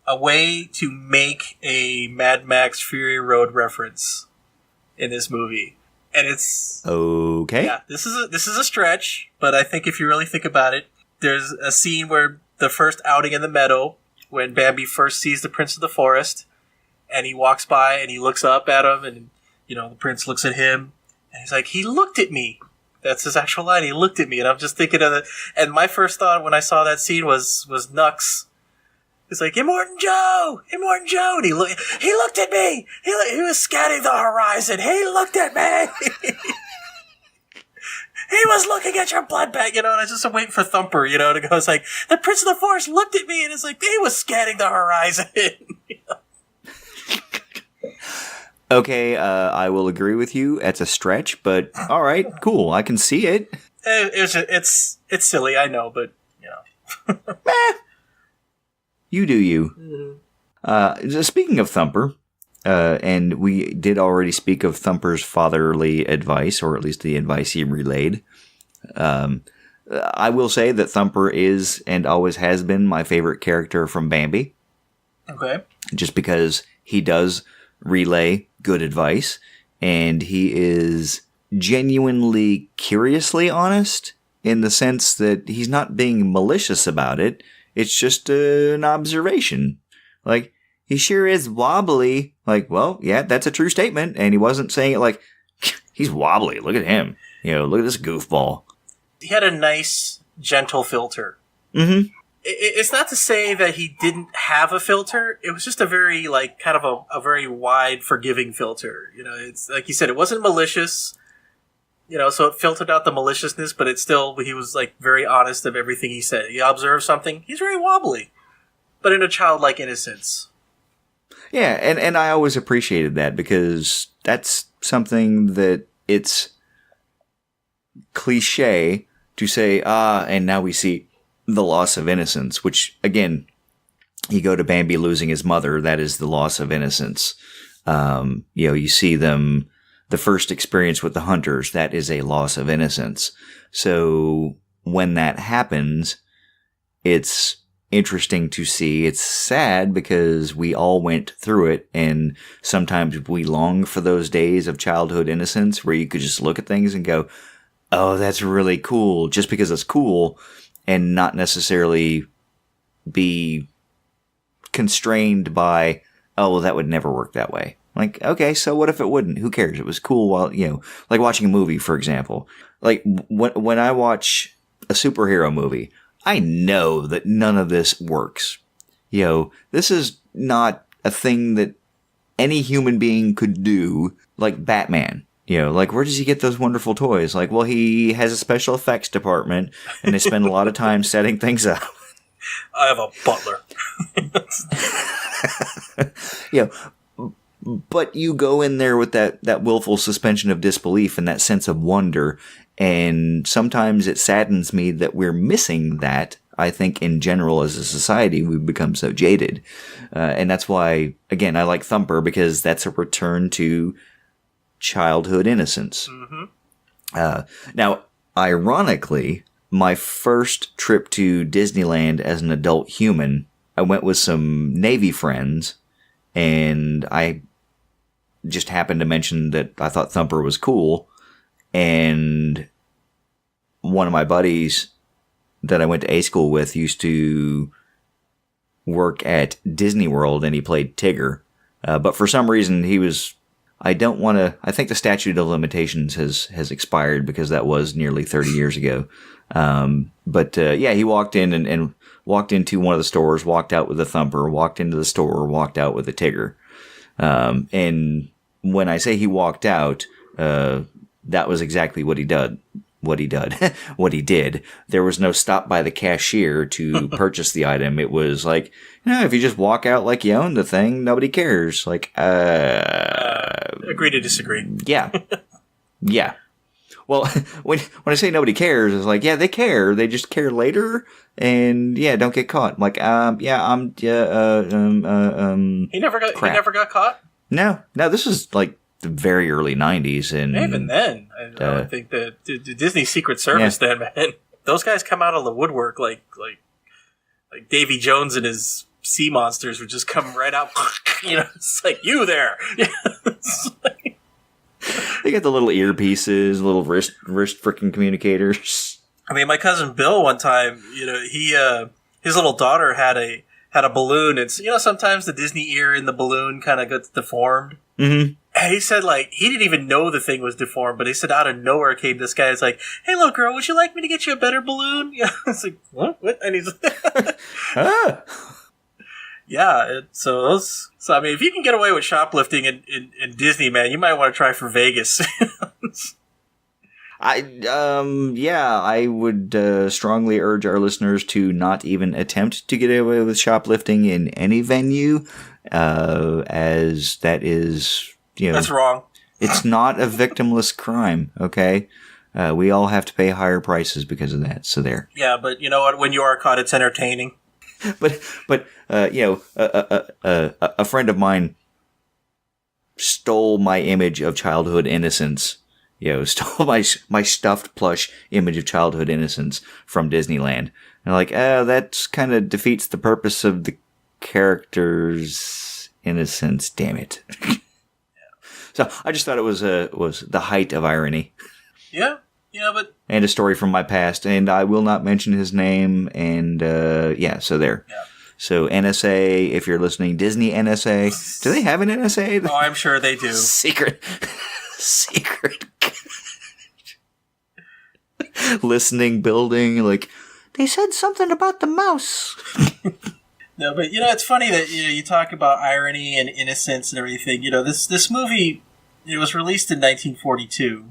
a way to make a Mad Max Fury Road reference in this movie, and it's okay. Yeah, this is a stretch, but I think if you really think about it, there's a scene where the first outing in the meadow, when Bambi first sees the Prince of the Forest, and he walks by and he looks up at him, and the Prince looks at him, and he's like, "He looked at me." That's his actual line. He looked at me, and I'm just thinking of it. And my first thought when I saw that scene was Nux. He's like, Immortan Joe! Immortan Joe! And he looked at me! He was scanning the horizon! He looked at me! He was looking at your blood bag, and I was just waiting for Thumper, to go. It's like, the Prince of the Forest looked at me, and it's like, he was scanning the horizon! Okay, I will agree with you. It's a stretch, but all right, cool. I can see it. It's silly, I know, but You do you. Mm-hmm. Speaking of Thumper, and we did already speak of Thumper's fatherly advice, or at least the advice he relayed. I will say that Thumper is and always has been my favorite character from Bambi. Okay. Just because he does relay good advice, and he is genuinely curiously honest in the sense that he's not being malicious about it. It's just an observation. Like, he sure is wobbly. Like, well, yeah, that's a true statement. And he wasn't saying it like, he's wobbly. Look at him. Look at this goofball. He had a nice, gentle filter. Mm-hmm. It's not to say that he didn't have a filter. It was just a very, kind of a very wide, forgiving filter. It's like you said, it wasn't malicious. So it filtered out the maliciousness, but he was, very honest of everything he said. He observed something. He's very wobbly, but in a childlike innocence. Yeah, and I always appreciated that, because that's something that it's cliche to say, and now we see the loss of innocence, which, again, you go to Bambi losing his mother, that is the loss of innocence. You see them, the first experience with the hunters, that is a loss of innocence. So when that happens, it's interesting to see. It's sad because we all went through it, and sometimes we long for those days of childhood innocence where you could just look at things and go, oh, that's really cool, just because it's cool, and not necessarily be constrained by, oh, well, that would never work that way. Like, okay, so what if it wouldn't? Who cares? It was cool while, like watching a movie, for example. Like, when I watch a superhero movie, I know that none of this works. This is not a thing that any human being could do, like Batman. Where does he get those wonderful toys? Like, well, he has a special effects department, and they spend a lot of time setting things up. I have a butler. But you go in there with that willful suspension of disbelief and that sense of wonder, and sometimes it saddens me that we're missing that. I think in general as a society we've become so jaded. And that's why, again, I like Thumper, because that's a return to childhood innocence. Mm-hmm. Now, ironically, my first trip to Disneyland as an adult human, I went with some Navy friends, and I just happened to mention that I thought Thumper was cool, and one of my buddies that I went to A school with used to work at Disney World, and he played Tigger. But for some reason, I think the statute of limitations has expired, because that was nearly 30 years ago. He walked in and walked into one of the stores, walked out with a Thumper, walked into the store, walked out with a Tigger. And when I say he walked out, that was exactly what he did. What he did. There was no stop by the cashier to purchase the item. It was like, if you just walk out like you own the thing, nobody cares. Like, agree to disagree. Yeah. Yeah. Well, when I say nobody cares, it's like, yeah, they care. They just care later, and yeah, don't get caught. I'm like, He never got. crap. He never got caught. No, this is like the very early '90s, and Even then, I think that the Disney Secret Service, then, man, those guys come out of the woodwork like Davy Jones and his sea monsters would just come right out. It's like, you there. It's like, they got the little earpieces, little wrist freaking communicators. I mean, my cousin Bill one time, he his little daughter had a balloon, and sometimes the Disney ear in the balloon kind of gets deformed. Mm-hmm. And he said, like, he didn't even know the thing was deformed, but he said out of nowhere came this guy. It's like, hey, little girl, would you like me to get you a better balloon? Yeah, it's like, what? And he's Ah. yeah. So I mean, if you can get away with shoplifting in Disney, man, you might want to try for Vegas. I would strongly urge our listeners to not even attempt to get away with shoplifting in any venue, as that is, That's wrong. It's not a victimless crime, okay? We all have to pay higher prices because of that, so there. Yeah, but you know what? When you are caught, it's entertaining. But a friend of mine stole my image of childhood innocence. Stole my stuffed plush image of childhood innocence from Disneyland. And like, that kind of defeats the purpose of the character's innocence. Damn it! So I just thought it was the height of irony. Yeah, but and a story from my past, and I will not mention his name. And so there. Yeah. So NSA, if you're listening, Disney NSA, do they have an NSA? Oh, I'm sure they do. Secret listening building, like, they said something about the mouse. No, but it's funny that you talk about irony and innocence and everything. This movie, it was released in 1942.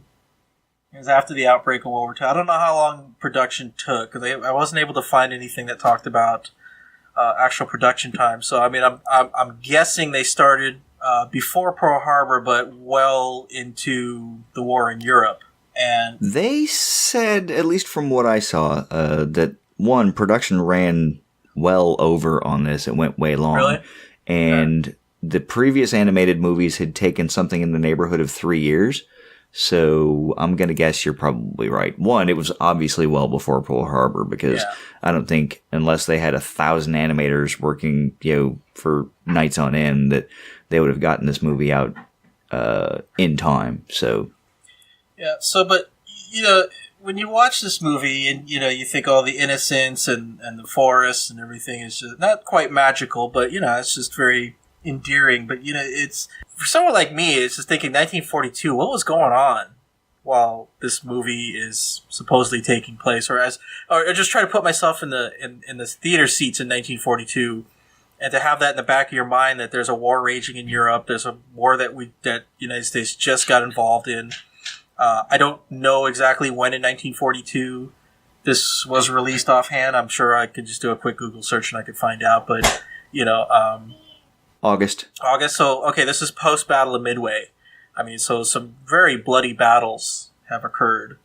It was after the outbreak of World War II. I don't know how long production took, because I wasn't able to find anything that talked about actual production time. So I mean, I'm guessing they started before Pearl Harbor, but well into the war in Europe. And they said, at least from what I saw, that production ran well over on this. It went way long. Really? And the previous animated movies had taken something in the neighborhood of 3 years. So I'm going to guess you're probably right. One, it was obviously well before Pearl Harbor, because I don't think, unless they had 1,000 animators working, for nights on end, that they would have gotten this movie out in time. So yeah. So, but when you watch this movie and you think all the innocence and the forest and everything is just not quite magical, but it's just very endearing. But it's, for someone like me, it's just thinking 1942, what was going on while this movie is supposedly taking place, or just try to put myself in the theater seats in 1942, and to have that in the back of your mind, that there's a war raging in Europe, there's a war that United States just got involved in. I don't know exactly when in 1942 this was released offhand. I'm sure I could just do a quick Google search and I could find out, but August. So, okay, this is post-Battle of Midway. I mean, so some very bloody battles have occurred.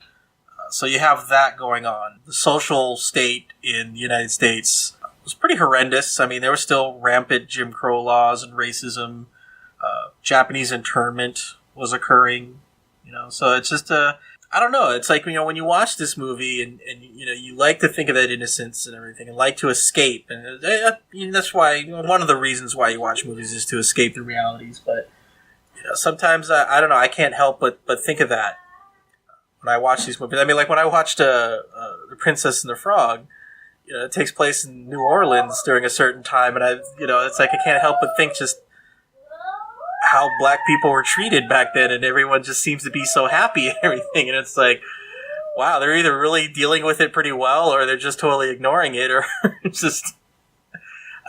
So you have that going on. The social state in the United States was pretty horrendous. I mean, there were still rampant Jim Crow laws and racism. Japanese internment was occurring. So it's just I don't know. It's like, when you watch this movie and you like to think of that innocence and everything and like to escape. And that's why, one of the reasons why you watch movies is to escape the realities. But, sometimes, I don't know, I can't help but think of that when I watch these movies. I mean, like when I watched The Princess and the Frog, it takes place in New Orleans during a certain time. And it's like I can't help but think just how black people were treated back then, and everyone just seems to be so happy and everything. And it's like, wow, they're either really dealing with it pretty well, or they're just totally ignoring it, or just,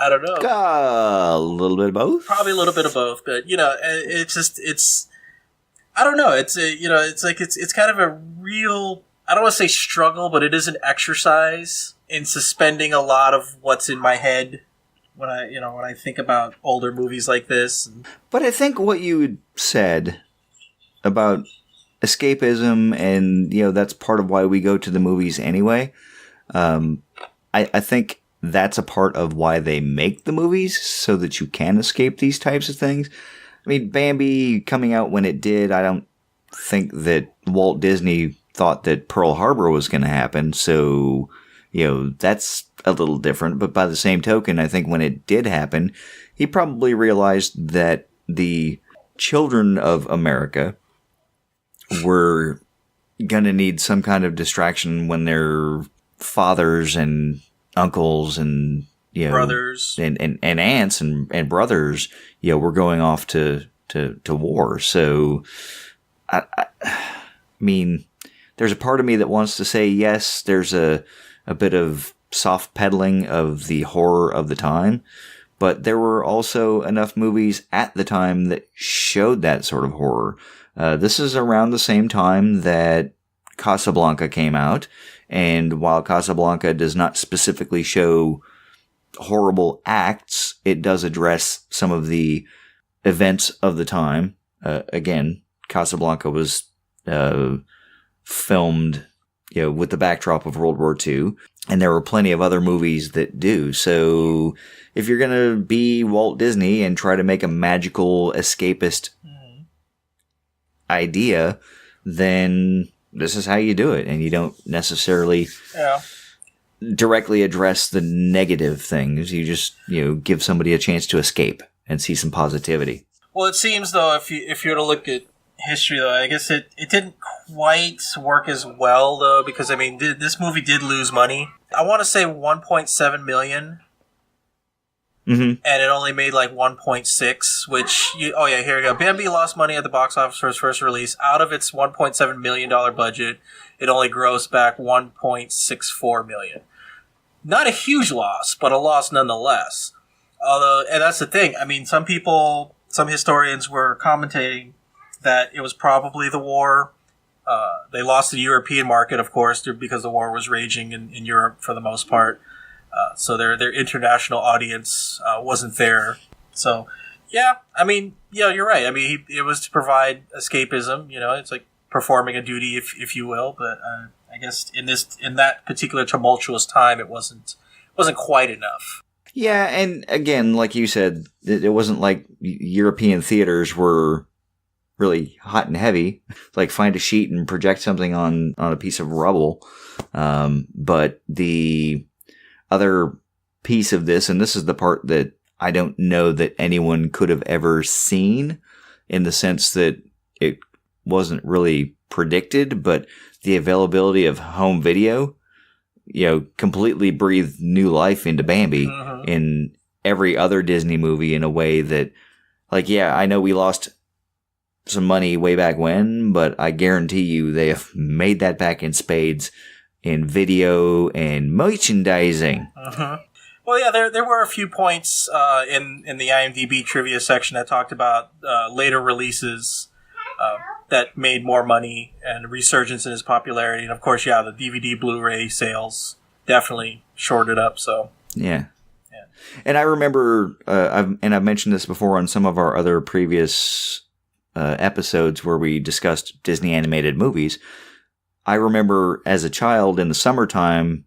I don't know. A little bit of both? Probably a little bit of both, but, it's, I don't know. It's, it's kind of a real, I don't want to say struggle, but it is an exercise in suspending a lot of what's in my head when I think about older movies like this. But I think what you said about escapism, and that's part of why we go to the movies anyway. I think that's a part of why they make the movies, so that you can escape these types of things. I mean, Bambi coming out when it did, I don't think that Walt Disney thought that Pearl Harbor was going to happen, so that's a little different. But by the same token, I think when it did happen, he probably realized that the children of America were going to need some kind of distraction when their fathers and uncles and brothers and aunts and brothers were going off to war. So I mean, there's a part of me that wants to say yes, there's a bit of soft peddling of the horror of the time, but there were also enough movies at the time that showed that sort of horror. This is around the same time that Casablanca came out, and while Casablanca does not specifically show horrible acts, it does address some of the events of the time. Again, Casablanca was filmed with the backdrop of World War II, and there were plenty of other movies that do. So if you're going to be Walt Disney and try to make a magical escapist idea, then this is how you do it, and you don't necessarily directly address the negative things. You just give somebody a chance to escape and see some positivity. Well, it seems though, if you were to look at history, though, I guess it didn't quite work as well, though, because I mean, this movie did lose money. I want to say 1.7 million. Mm-hmm. And it only made like 1.6, which here we go. Bambi lost money at the box office for its first release. Out of its $1.7 million budget, it only grossed back $1.64 million. Not a huge loss, but a loss nonetheless. Although, and that's the thing. I mean, some historians were commentating that it was probably the war. They lost the European market, of course, because the war was raging in Europe for the most part. So their international audience wasn't there. So, yeah, I mean, you're right. I mean, it was to provide escapism. It's like performing a duty, if you will. But I guess in that particular tumultuous time, it wasn't quite enough. Yeah, and again, like you said, it wasn't like European theaters were really hot and heavy. Like find a sheet and project something on a piece of rubble. But the other piece of this, and this is the part that I don't know that anyone could have ever seen, in the sense that it wasn't really predicted, but the availability of home video, completely breathed new life into Bambi in every other Disney movie in a way that, like, I know we lost some money way back when, but I guarantee you they have made that back in spades in video and merchandising. Well, yeah, there were a few points in the IMDb trivia section that talked about later releases that made more money and resurgence in its popularity. And of course, the DVD Blu-ray sales definitely shored it up. So yeah. And I remember, I've mentioned this before on some of our other previous episodes where we discussed Disney animated movies. I remember as a child in the summertime,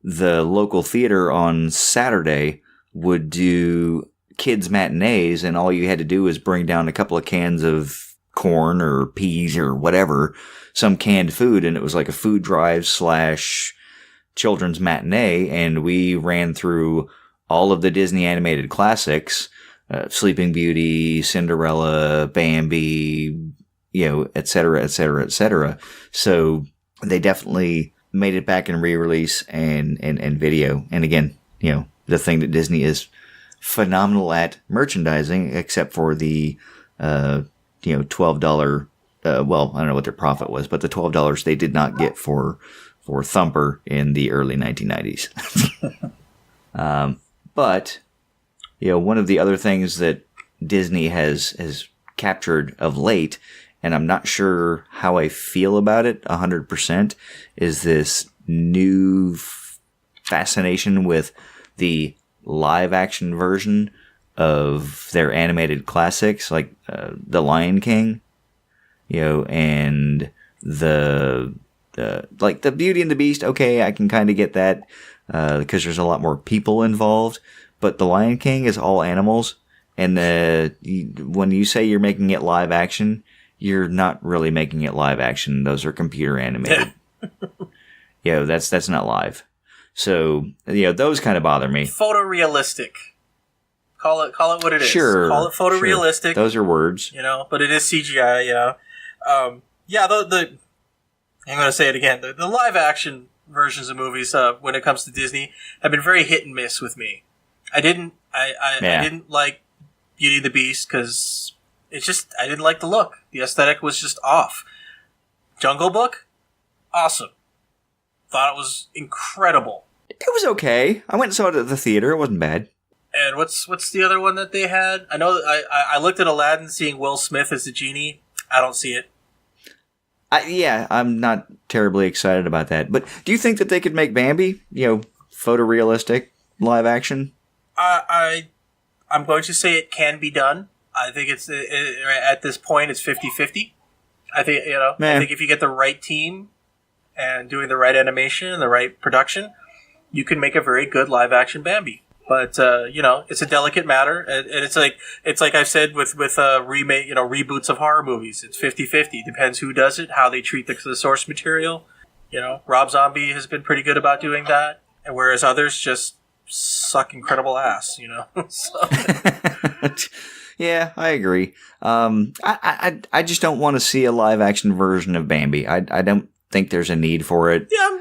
the local theater on Saturday would do kids' matinees, and all you had to do was bring down a couple of cans of corn or peas or whatever, some canned food, and it was like a food drive / children's matinee, and we ran through all of the Disney animated classics, Sleeping Beauty, Cinderella, Bambi, et cetera, et cetera, et cetera. So they definitely made it back in re-release and video. And again, the thing that Disney is phenomenal at merchandising, except for the, $12, well, I don't know what their profit was, but the $12 they did not get for Thumper in the early 1990s. But, one of the other things that Disney has captured of late, and I'm not sure how I feel about it 100%, is this new fascination with the live action version of their animated classics, like The Lion King. and the Beauty and the Beast. Okay, I can kind of get that because there's a lot more people involved. But the Lion King is all animals, and when you say you're making it live action, you're not really making it live action. Those are computer animated. That's not live. So those kind of bother me. Photorealistic. Call it what it is. Sure. Call it photorealistic. Sure. Those are words. But it is CGI. Yeah. I'm going to say it again. The live action versions of movies, when it comes to Disney, have been very hit and miss with me. I didn't like Beauty and the Beast because I didn't like the look. The aesthetic was just off. Jungle Book, awesome. Thought it was incredible. It was okay. I went and saw it at the theater. It wasn't bad. And what's the other one that they had? I know I looked at Aladdin, seeing Will Smith as the genie. I don't see it. I'm not terribly excited about that. But do you think that they could make Bambi, photorealistic, live action? I'm going to say it can be done. I think at this point it's 50-50. I think I think if you get the right team and doing the right animation and the right production, you can make a very good live action Bambi. But it's a delicate matter, and it's like I've said with remake, reboots of horror movies. It's 50-50. Depends who does it, how they treat the source material. Rob Zombie has been pretty good about doing that, and whereas others just suck incredible ass. So. Yeah, I agree. I just don't want to see a live action version of Bambi. I don't think there's a need for it. Yeah.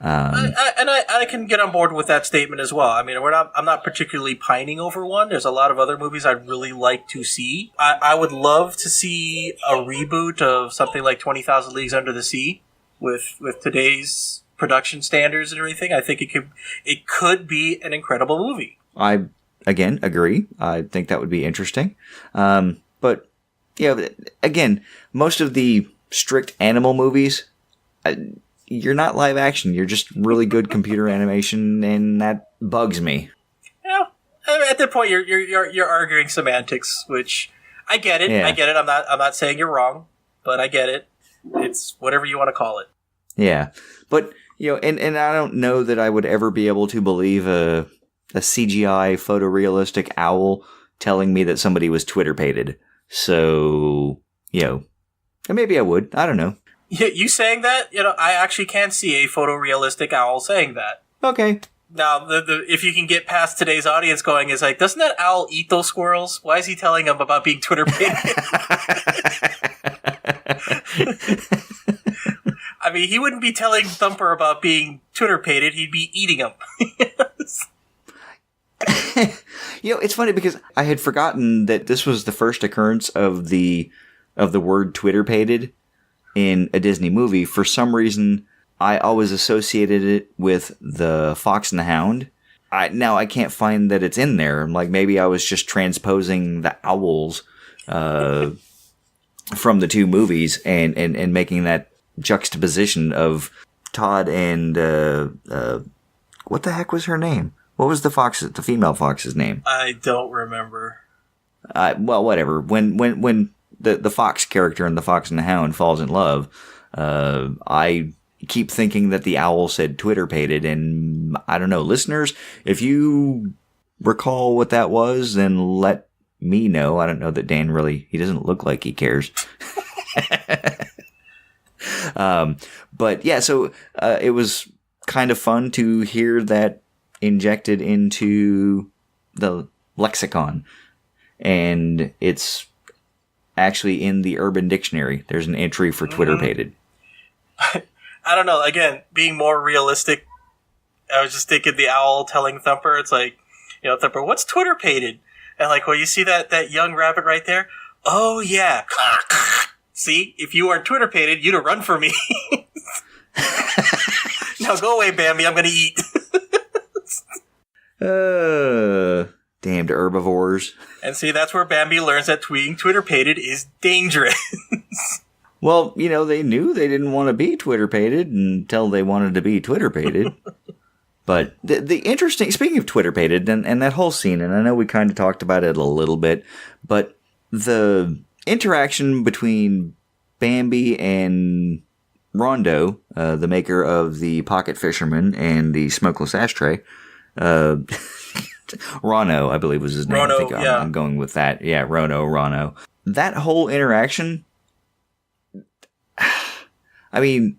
I can get on board with that statement as well. I mean, I'm not particularly pining over one. There's a lot of other movies I'd really like to see. I would love to see a reboot of something like 20,000 Leagues Under the Sea with today's production standards and everything. I think it could be an incredible movie. I again agree. I think that would be interesting. But again, most of the strict animal movies, you're not live action. You're just really good computer animation, and that bugs me. Yeah, at that point, you're arguing semantics, which I get it. Yeah. I get it. I'm not saying you're wrong, but I get it. It's whatever you want to call it. Yeah, but and I don't know that I would ever be able to believe a CGI photorealistic owl telling me that somebody was Twitter pated. So maybe I would. I don't know. Yeah, you saying that, I actually can see a photorealistic owl saying that. Okay. Now, if you can get past today's audience going, is like, doesn't that owl eat those squirrels? Why is he telling them about being Twitter pated? I mean, he wouldn't be telling Thumper about being Twitter pated. He'd be eating them. It's funny because I had forgotten that this was the first occurrence of the word Twitter pated in a Disney movie. For some reason, I always associated it with the Fox and the Hound. Now I can't find that it's in there. Like, maybe I was just transposing the owls from the two movies and making that juxtaposition of Todd and what the heck was her name? What was the female fox's name? I don't remember. Well, whatever. When the fox character in The Fox and the Hound falls in love, I keep thinking that the owl said Twitter pated, and I don't know, listeners, if you recall what that was, then let me know. I don't know that Dan he doesn't look like he cares. But yeah, so it was kind of fun to hear that injected into the lexicon, and it's actually in the Urban Dictionary. There's an entry for Twitter pated. I don't know. Again, being more realistic, I was just thinking the owl telling Thumper, it's like, Thumper, what's Twitter pated? And like, well, you see that young rabbit right there? Oh yeah. See, if you weren't Twitter pated, you'd have run for me. Now go away, Bambi. I'm going to eat. Damned herbivores. And see, that's where Bambi learns that being Twitter pated is dangerous. Well, they knew they didn't want to be Twitter pated until they wanted to be Twitter pated. But the interesting, speaking of Twitter pated and that whole scene, and I know we kind of talked about it a little bit, but the interaction between Bambi and Rondo, the maker of the Pocket Fisherman and the Smokeless Ashtray, Rono, I believe was his name. Rono, I think yeah. I'm going with that. Yeah, Rono. That whole interaction, I mean,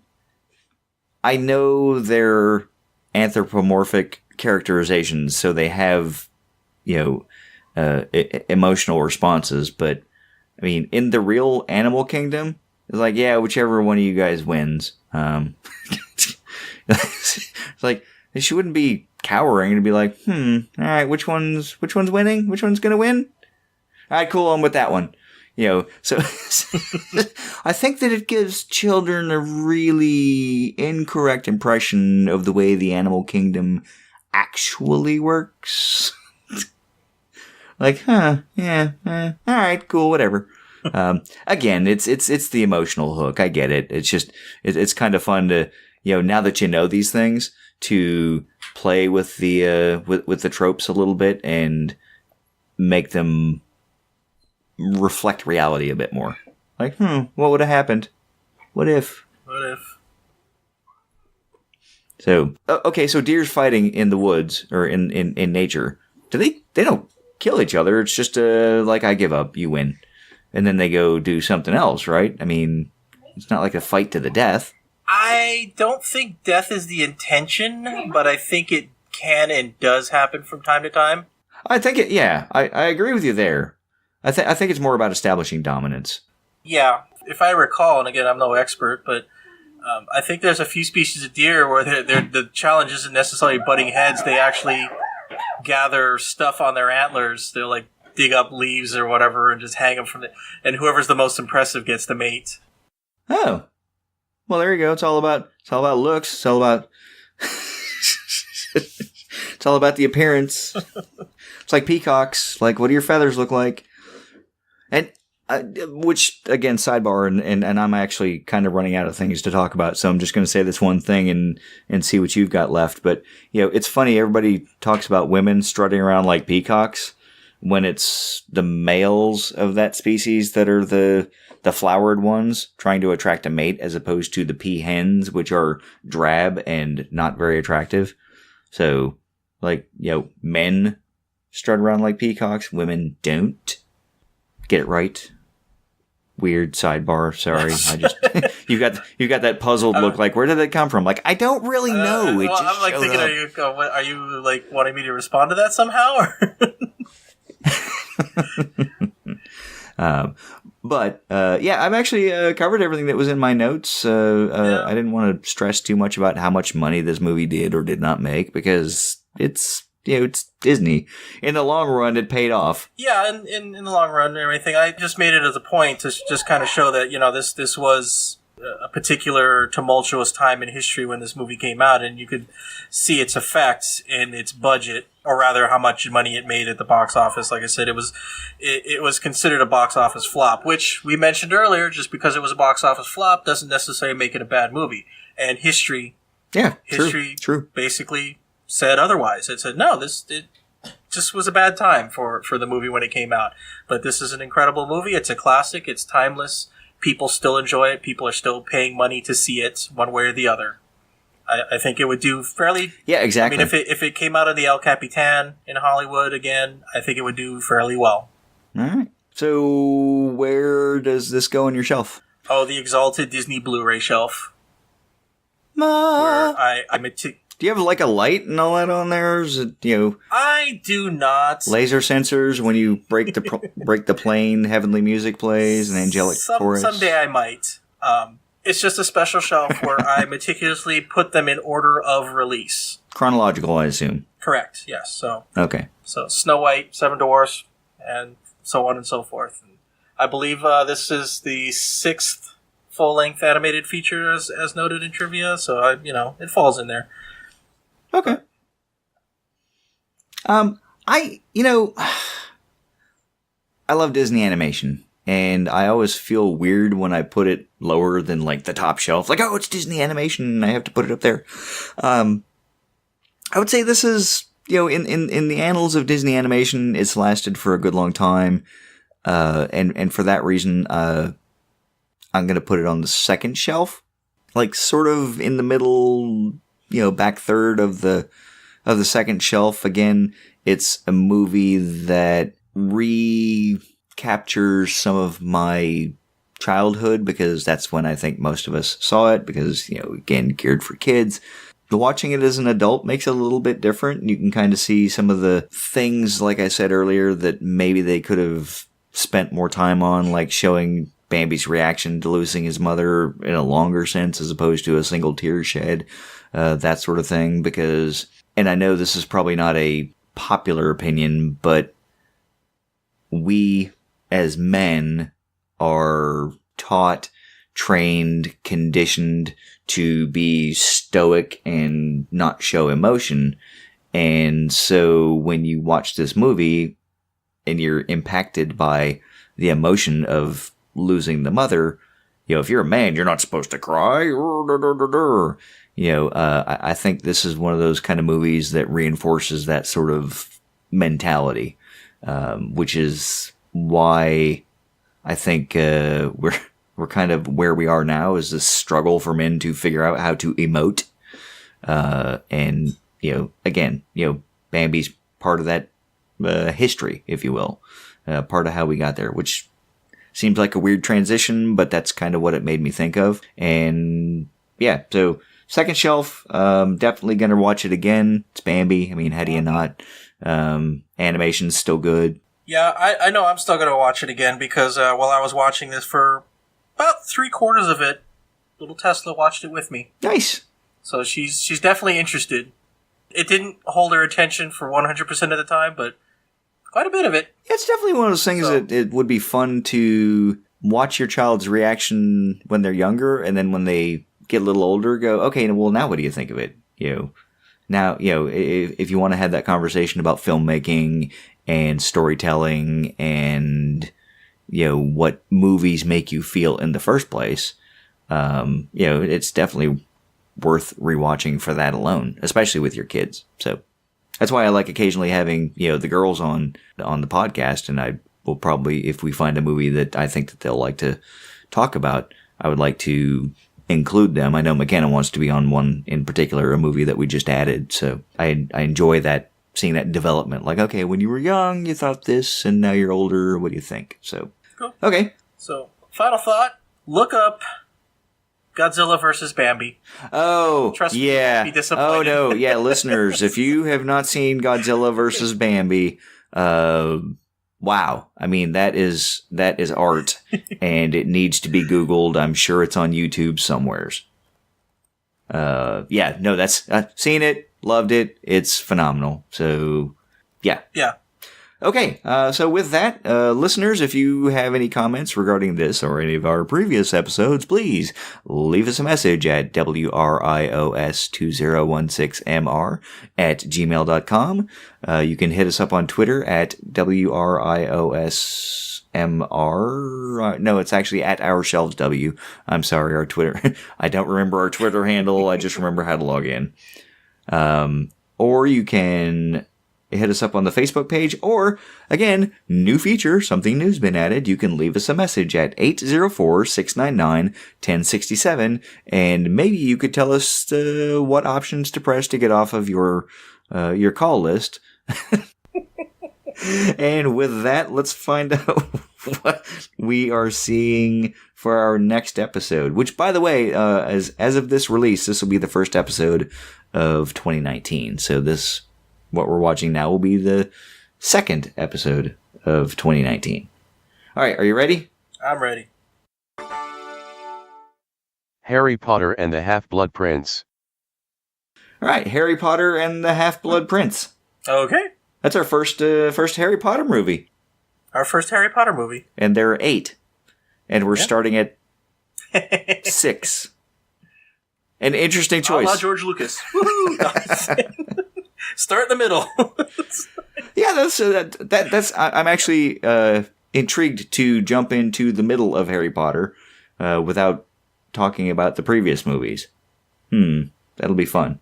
I know they're anthropomorphic characterizations, so they have, emotional responses, but, I mean, in the real animal kingdom, it's like, yeah, whichever one of you guys wins. It's like, she wouldn't be cowering and be like, all right, which one's winning? Which one's gonna win? All right, cool, I'm with that one. So I think that it gives children a really incorrect impression of the way the animal kingdom actually works. Like, all right, cool, whatever. Again, it's the emotional hook. I get it. It's just, it's kind of fun to, now that you know these things, to play with the, with the tropes a little bit and make them reflect reality a bit more. Like, what would have happened? What if? So, okay, so deers fighting in the woods or in nature, they don't kill each other. It's just like, I give up, you win. And then they go do something else, right? I mean, it's not like a fight to the death. I don't think death is the intention, but I think it can and does happen from time to time. I think it, yeah, I agree with you there. I think it's more about establishing dominance. Yeah, if I recall, and again, I'm no expert, but I think there's a few species of deer where the challenge isn't necessarily butting heads. They actually gather stuff on their antlers. They'll like dig up leaves or whatever and just hang them from and whoever's the most impressive gets the mate. Oh, well, there you go. It's all about looks. It's all about it's all about the appearance. It's like peacocks. Like, what do your feathers look like? And which, again, sidebar, and I'm actually kind of running out of things to talk about, so I'm just going to say this one thing and see what you've got left. But, it's funny, everybody talks about women strutting around like peacocks when it's the males of that species that are the flowered ones trying to attract a mate, as opposed to the peahens, which are drab and not very attractive. So, like, men strut around like peacocks, women don't. Get it right. Weird sidebar. Sorry, I just you got that puzzled look. Like, where did that come from? Like, I don't really know. It just I'm like thinking, up. are you like wanting me to respond to that somehow? Or? But I've actually covered everything that was in my notes. I didn't want to stress too much about how much money this movie did or did not make, because it's Disney. In the long run, it paid off. Yeah, in the long run and everything. I just made it as a point to just kind of show that, this was a particular tumultuous time in history when this movie came out, and you could see its effects in its budget, or rather how much money it made at the box office. Like I said, it was considered a box office flop, which we mentioned earlier. Just because it was a box office flop doesn't necessarily make it a bad movie. And history true. basically said otherwise. It said, no, it just was a bad time for the movie when it came out. But this is an incredible movie. It's a classic. It's timeless. People still enjoy it. People are still paying money to see it one way or the other. I think it would do fairly... Yeah, exactly. I mean, if it came out of the El Capitan in Hollywood again, I think it would do fairly well. All right. So where does this go on your shelf? Oh, the exalted Disney Blu-ray shelf. Ma. Where I'm Do you have like a light and all that on there? Or is it, I do not. Laser sensors when you break the plane, heavenly music plays, and angelic chorus? Someday I might. It's just a special shelf where I meticulously put them in order of release. Chronological, I assume. Correct, yes. So okay. So Snow White, Seven Dwarfs, and so on and so forth. And I believe this is the 6th full-length animated feature, as noted in trivia. So, it falls in there. Okay. I love Disney animation, and I always feel weird when I put it lower than like the top shelf. Like, oh, it's Disney animation, and I have to put it up there. I would say this is, in the annals of Disney animation, it's lasted for a good long time. And for that reason, I I'm going to put it on the second shelf, like sort of in the middle, back third of the second shelf. Again, it's a movie that recaptures some of my childhood because that's when I think most of us saw it because, again, geared for kids. Watching it as an adult makes it a little bit different. You can kind of see some of the things, like I said earlier, that maybe they could have spent more time on, like showing Bambi's reaction to losing his mother in a longer sense as opposed to a single tear shed, that sort of thing. Because, and I know this is probably not a popular opinion, but we as men are taught, trained, conditioned to be stoic and not show emotion. And so when you watch this movie and you're impacted by the emotion of losing the mother, if you're a man, you're not supposed to cry. I think this is one of those kind of movies that reinforces that sort of mentality, which is why I think we're kind of where we are now is this struggle for men to figure out how to emote. And, again, Bambi's part of that history, if you will, part of how we got there, which seems like a weird transition, but that's kind of what it made me think of. And yeah, so second shelf, definitely going to watch it again. It's Bambi. I mean, how do you not? Animation's still good. Yeah, I know I'm still going to watch it again because while I was watching this for about 3/4 of it, little Tesla watched it with me. Nice. So she's definitely interested. It didn't hold her attention for 100% of the time, but quite a bit of it. It's definitely one of those things that it would be fun to watch your child's reaction when they're younger, and then when they get a little older, go, okay, well, now what do you think of it? Now, if you want to have that conversation about filmmaking and storytelling and, what movies make you feel in the first place, it's definitely worth rewatching for that alone, especially with your kids. So that's why I like occasionally having, the girls on the podcast, and I will probably, if we find a movie that I think that they'll like to talk about, I would like to include them. I know McKenna wants to be on one in particular, a movie that we just added. So I enjoy that, seeing that development. Like, okay, when you were young, you thought this, and now you're older. What do you think? So, cool. Okay. So, final thought, look up Godzilla versus Bambi. Oh, trust me, yeah. you'll be disappointed. Oh, no. Yeah, listeners, if you have not seen Godzilla versus Bambi, wow. I mean, that is art, and it needs to be Googled. I'm sure it's on YouTube somewheres. Yeah, no, that's, seen it, loved it. It's phenomenal. So, yeah. Yeah. Okay, so with that, listeners, if you have any comments regarding this or any of our previous episodes, please leave us a message at wrios2016mr@gmail.com. You can hit us up on Twitter at wriosmr. No, it's actually at ourshelvesw. I'm sorry, our Twitter. I don't remember our Twitter handle. I just remember how to log in. Or you can hit us up on the Facebook page, or, again, new feature, something new's been added. You can leave us a message at 804-699-1067, and maybe you could tell us what options to press to get off of your call list. And with that, let's find out what we are seeing for our next episode, which, by the way, as of this release, this will be the first episode of 2019. So what we're watching now will be the second episode of 2019. All right, are you ready? I'm ready. Harry Potter and the Half-Blood Prince. All right, Harry Potter and the Half-Blood Prince. Okay. That's our first Harry Potter movie. Our first Harry Potter movie. And there are 8. And we're starting at 6. An interesting choice. A la George Lucas. Woohoo! Start in the middle. Yeah, that's. I'm actually intrigued to jump into the middle of Harry Potter without talking about the previous movies. That'll be fun.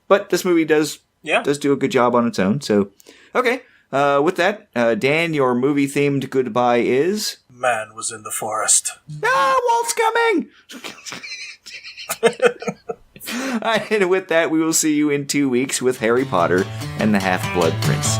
But this movie does do a good job on its own. So, okay. With that, Dan, your movie-themed goodbye is? man was in the forest. Ah, Walt's coming! And with that, we will see you in 2 weeks with Harry Potter and the Half-Blood Prince.